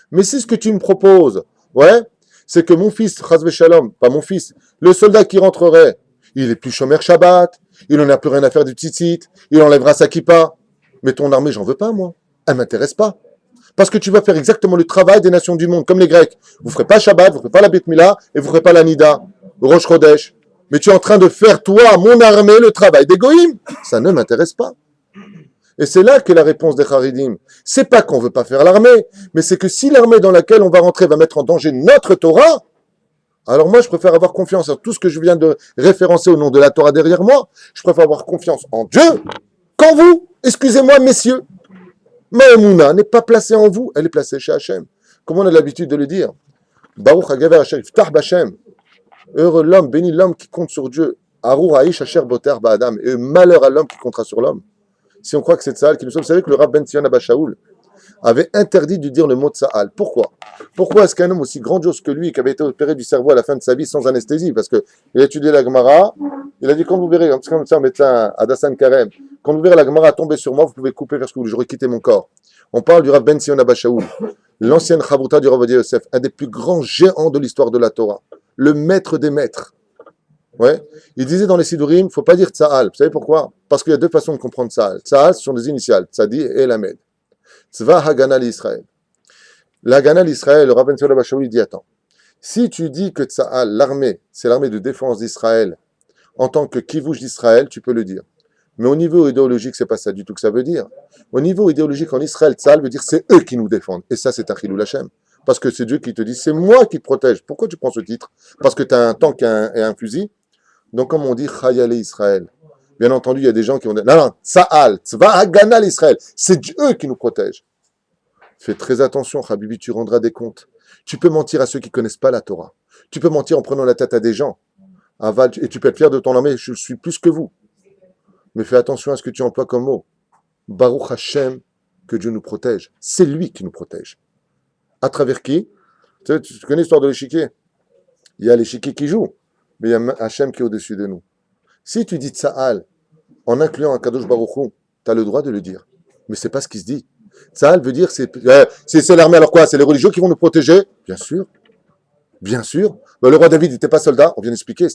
Mais si ce que tu me proposes, ouais, c'est que mon fils, Chazve Shalom, pas mon fils, le soldat qui rentrerait, il est plus chômeur Shabbat, il n'en a plus rien à faire du tzitzit, il enlèvera sa kippa. Mais ton armée, j'en veux pas, moi. Elle m'intéresse pas. Parce que tu vas faire exactement le travail des nations du monde, comme les Grecs. Vous ne ferez pas Shabbat, vous ne ferez pas la Beth Mila, et vous ne ferez pas la Nida, Rosh Chodesh. Mais tu es en train de faire, toi, mon armée, le travail des Goïm. Ça ne m'intéresse pas. Et c'est là qu'est la réponse des Haridim. C'est pas qu'on veut pas faire l'armée, mais c'est que si l'armée dans laquelle on va rentrer va mettre en danger notre Torah, alors moi, je préfère avoir confiance en tout ce que je viens de référencer au nom de la Torah derrière moi. Je préfère avoir confiance en Dieu qu'en vous. Excusez-moi, messieurs. Ma Emouna n'est pas placée en vous, elle est placée chez Hachem. Comme on a l'habitude de le dire. Baruch HaGever Hachem, Ftah B'Hachem. Heureux l'homme, béni l'homme qui compte sur Dieu. Arur Haïsh Asher Boter Ba'adam. Et malheur à l'homme qui comptera sur l'homme. Si on croit que c'est Tzahal qui nous sauve, vous savez que le Rav Ben Zion Abba Shaul avait interdit de dire le mot Tzahal. Pourquoi? Pourquoi est-ce qu'un homme aussi grandiose que lui, qui avait été opéré du cerveau à la fin de sa vie sans anesthésie, parce qu'il a étudié la Gemara, il a dit, quand vous verrez, comme ça un médecin, Adassan Karem, quand vous verrez la Gemara tomber sur moi, vous pouvez couper vers ce que vous voulez, j'aurais quitté mon corps. On parle du Rav Ben Zion Abba Shaul, l'ancienne Chavruta du Rav Ovadia Yosef, un des plus grands géants de l'histoire de la Torah, le maître des maîtres. Ouais. Il disait dans les Sidurim, il ne faut pas dire Tzahal. Vous savez pourquoi? Parce qu'il y a 2 façons de comprendre Tzahal. Tzahal, ce sont des initiales, Tzadi et Lamed. Tzva Hagana l'Israël. L'Hagana l'Israël, le Rav Ben Zion Abba Shaul dit, attends, si tu dis que Tzahal, l'armée, c'est l'armée de défense d'Israël, en tant que kivouj d'Israël, tu peux le dire. Mais au niveau idéologique, c'est pas ça du tout que ça veut dire. Au niveau idéologique, en Israël, Tzahal veut dire c'est eux qui nous défendent. Et ça, c'est un Chilul Hashem. Parce que c'est Dieu qui te dit, c'est moi qui te protège. Pourquoi tu prends ce titre? Parce que tu as un tank et un fusil. Donc, comme on dit, Chayale Israël. Bien entendu, il y a des gens qui ont dit, non, Tzahal, Tzva Hagana l'Israël. C'est eux qui nous protègent. Fais très attention, Habibi, tu rendras des comptes. Tu peux mentir à ceux qui ne connaissent pas la Torah. Tu peux mentir en prenant la tête à des gens. Et tu peux être fier de ton armée, je suis plus que vous. Mais fais attention à ce que tu emploies comme mot. Baruch Hashem, que Dieu nous protège. C'est lui qui nous protège. À travers qui? Tu connais l'histoire de l'échiquier? Il y a l'échiquier qui joue, mais il y a Hachem qui est au-dessus de nous. Si tu dis Tsahal, en incluant un Kadosh Baruch Hu, tu as le droit de le dire. Mais c'est pas ce qui se dit. Tsahal veut dire, c'est l'armée, alors quoi? C'est les religieux qui vont nous protéger? Bien sûr. Bien sûr. Le roi David n'était pas soldat, on vient d'expliquer.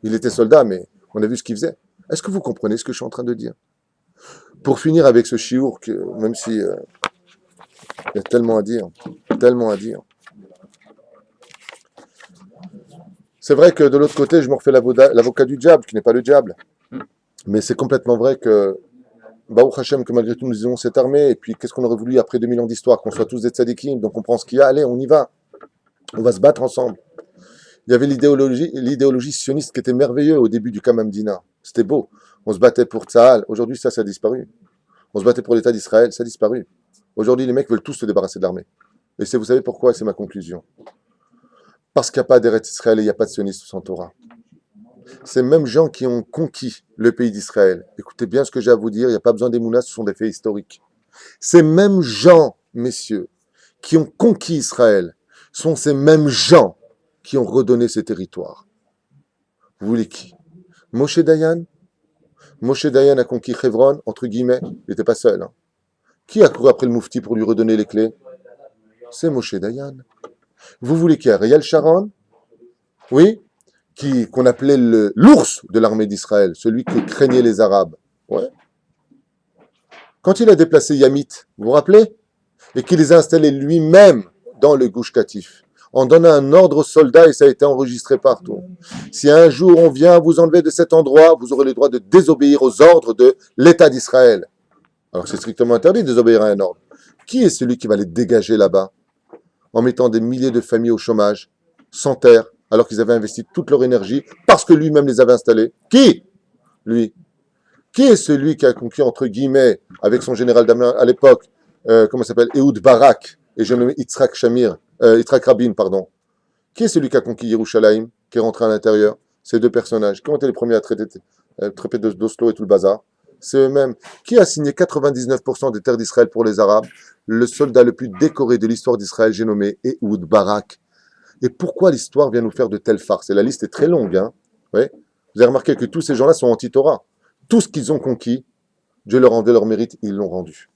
Il était soldat, mais on a vu ce qu'il faisait. Est-ce que vous comprenez ce que je suis en train de dire? Pour finir avec ce chiour, même si il y a tellement à dire, tellement à dire. C'est vrai que de l'autre côté, je me refais l'avocat du diable, qui n'est pas le diable. Mais c'est complètement vrai que, Baruch Hashem, que malgré tout, nous avons cette armée, et puis qu'est-ce qu'on aurait voulu après 2000 ans d'histoire, qu'on soit tous des tzadikim, donc on prend ce qu'il y a, allez, on y va. On va se battre ensemble. Il y avait l'idéologie sioniste qui était merveilleuse au début du Kamamdina. C'était beau. On se battait pour Tsahal. Aujourd'hui, ça a disparu. On se battait pour l'État d'Israël, ça a disparu. Aujourd'hui, les mecs veulent tous se débarrasser de l'armée. Et vous savez pourquoi? C'est ma conclusion. Parce qu'il n'y a pas d'Eretz Israël et il n'y a pas de sionisme sans Torah. Ces mêmes gens qui ont conquis le pays d'Israël, écoutez bien ce que j'ai à vous dire, il n'y a pas besoin des mounas, ce sont des faits historiques. Ces mêmes gens, messieurs, qui ont conquis Israël, sont ces mêmes gens qui ont redonné ces territoires. Vous voulez qui? Moshe Dayan? Moshe Dayan a conquis Hebron, entre guillemets, il n'était pas seul. Hein. Qui a couru après le Moufti pour lui redonner les clés? C'est Moshe Dayan. Vous voulez qui? Ariel Sharon? Oui? Qu'on appelait l'ours de l'armée d'Israël, celui qui craignait les Arabes. Ouais. Quand il a déplacé Yamit, vous vous rappelez? Et qu'il les a installés lui-même dans le Gush Katif, en donnant un ordre aux soldats et ça a été enregistré partout. Si un jour on vient vous enlever de cet endroit, vous aurez le droit de désobéir aux ordres de l'État d'Israël. Alors c'est strictement interdit de désobéir à un ordre. Qui est celui qui va les dégager là-bas en mettant des milliers de familles au chômage, sans terre, alors qu'ils avaient investi toute leur énergie, parce que lui-même les avait installés? Qui? Lui. Qui est celui qui a conquis, entre guillemets, avec son général d'armée à l'époque, comment il s'appelle, Ehud Barak, et je nomme Yitzhak Rabin, pardon. Qui est celui qui a conquis Yerushalayim, qui est rentré à l'intérieur? Ces deux personnages. Qui ont été les premiers à traiter d'Oslo et tout le bazar? C'est eux-mêmes. Qui a signé 99% des terres d'Israël pour les Arabes? Le soldat le plus décoré de l'histoire d'Israël, j'ai nommé Ehud Barak. Et pourquoi l'histoire vient nous faire de telles farces? Et la liste est très longue. Hein, ouais. Vous avez remarqué que tous ces gens-là sont anti-Torah. Tout ce qu'ils ont conquis, Dieu leur rendait leur mérite, ils l'ont rendu.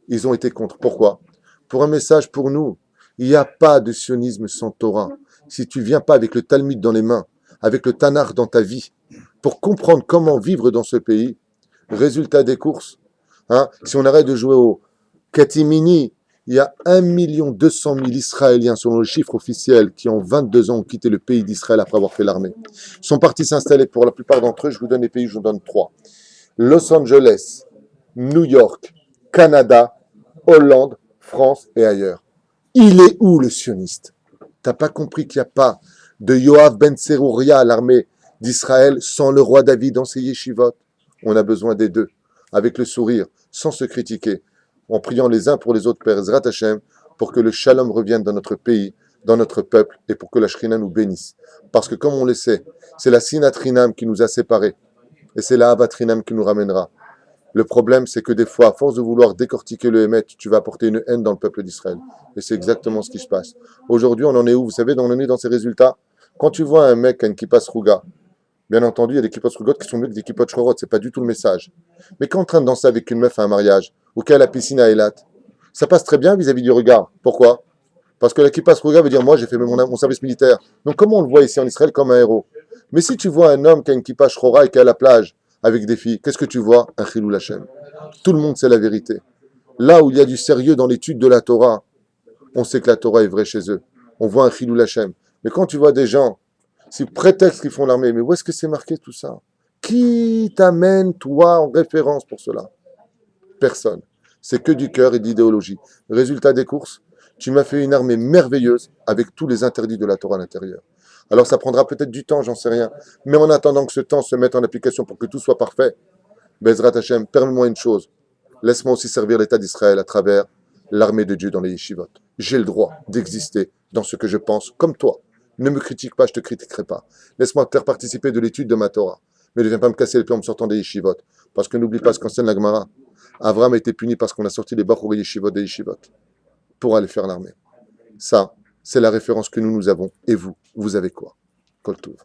Ils ont été contre. Pourquoi? Pour un message pour nous. Il n'y a pas de sionisme sans Torah. Si tu ne viens pas avec le Talmud dans les mains, avec le Tanakh dans ta vie, pour comprendre comment vivre dans ce pays, résultat des courses, hein, si on arrête de jouer au Katimini, il y a 1 200 000 Israéliens, selon le chiffre officiel, qui en 22 ans ont quitté le pays d'Israël après avoir fait l'armée. Ils sont partis s'installer, pour la plupart d'entre eux, je vous donne les pays, je vous donne 3. Los Angeles, New York, Canada, Hollande, France et ailleurs. Il est où le sioniste? T'as pas compris qu'il n'y a pas de Yoav ben Tserouria à l'armée d'Israël sans le roi David dans ses yeshivot? On a besoin des deux, avec le sourire, sans se critiquer, en priant les uns pour les autres, Père Ezrat Hashem, pour que le shalom revienne dans notre pays, dans notre peuple, et pour que la Shrina nous bénisse. Parce que comme on le sait, c'est la Sinatrinam qui nous a séparés, et c'est la Avatrinam qui nous ramènera. Le problème, c'est que des fois, à force de vouloir décortiquer le Hémet, tu vas apporter une haine dans le peuple d'Israël. Et c'est exactement ce qui se passe. Aujourd'hui, on en est où? Vous savez, on en est dans ces résultats. Quand tu vois un mec qui a une kippa sruga, bien entendu, il y a des kippot srugot qui sont mieux que des kippot shorot, c'est pas du tout le message. Mais quand on est en train de danser avec une meuf à un mariage, ou qu'elle a la piscine à Eilat, ça passe très bien vis-à-vis du regard. Pourquoi? Parce que la kippa sruga veut dire, moi, j'ai fait mon service militaire. Donc, comment on le voit ici en Israël comme un héros? Mais si tu vois un homme qui a une kippa shorora et qui est à la plage, avec des filles, qu'est-ce que tu vois? Un chilul Hashem. Tout le monde sait la vérité. Là où il y a du sérieux dans l'étude de la Torah, on sait que la Torah est vraie chez eux. On voit un chilul Hashem. Mais quand tu vois des gens, si prétexte qu'ils font l'armée, mais où est-ce que c'est marqué tout ça? Qui t'amène, toi, en référence pour cela? Personne. C'est que du cœur et d'idéologie. Résultat des courses, tu m'as fait une armée merveilleuse avec tous les interdits de la Torah à l'intérieur. Alors ça prendra peut-être du temps, j'en sais rien. Mais en attendant que ce temps se mette en application pour que tout soit parfait, Bezrat Hashem, permets-moi une chose. Laisse-moi aussi servir l'État d'Israël à travers l'armée de Dieu dans les yeshivot. J'ai le droit d'exister dans ce que je pense comme toi. Ne me critique pas, je te critiquerai pas. Laisse-moi te faire participer de l'étude de ma Torah. Mais ne viens pas me casser les pieds en me sortant des yeshivot. Parce que n'oublie pas ce qu'enseigne la Gemara. Avram a été puni parce qu'on a sorti les Bachouri yeshivot des yeshivot pour aller faire l'armée. Ça, c'est la référence que nous avons. Et vous, vous avez quoi? Kol Tov.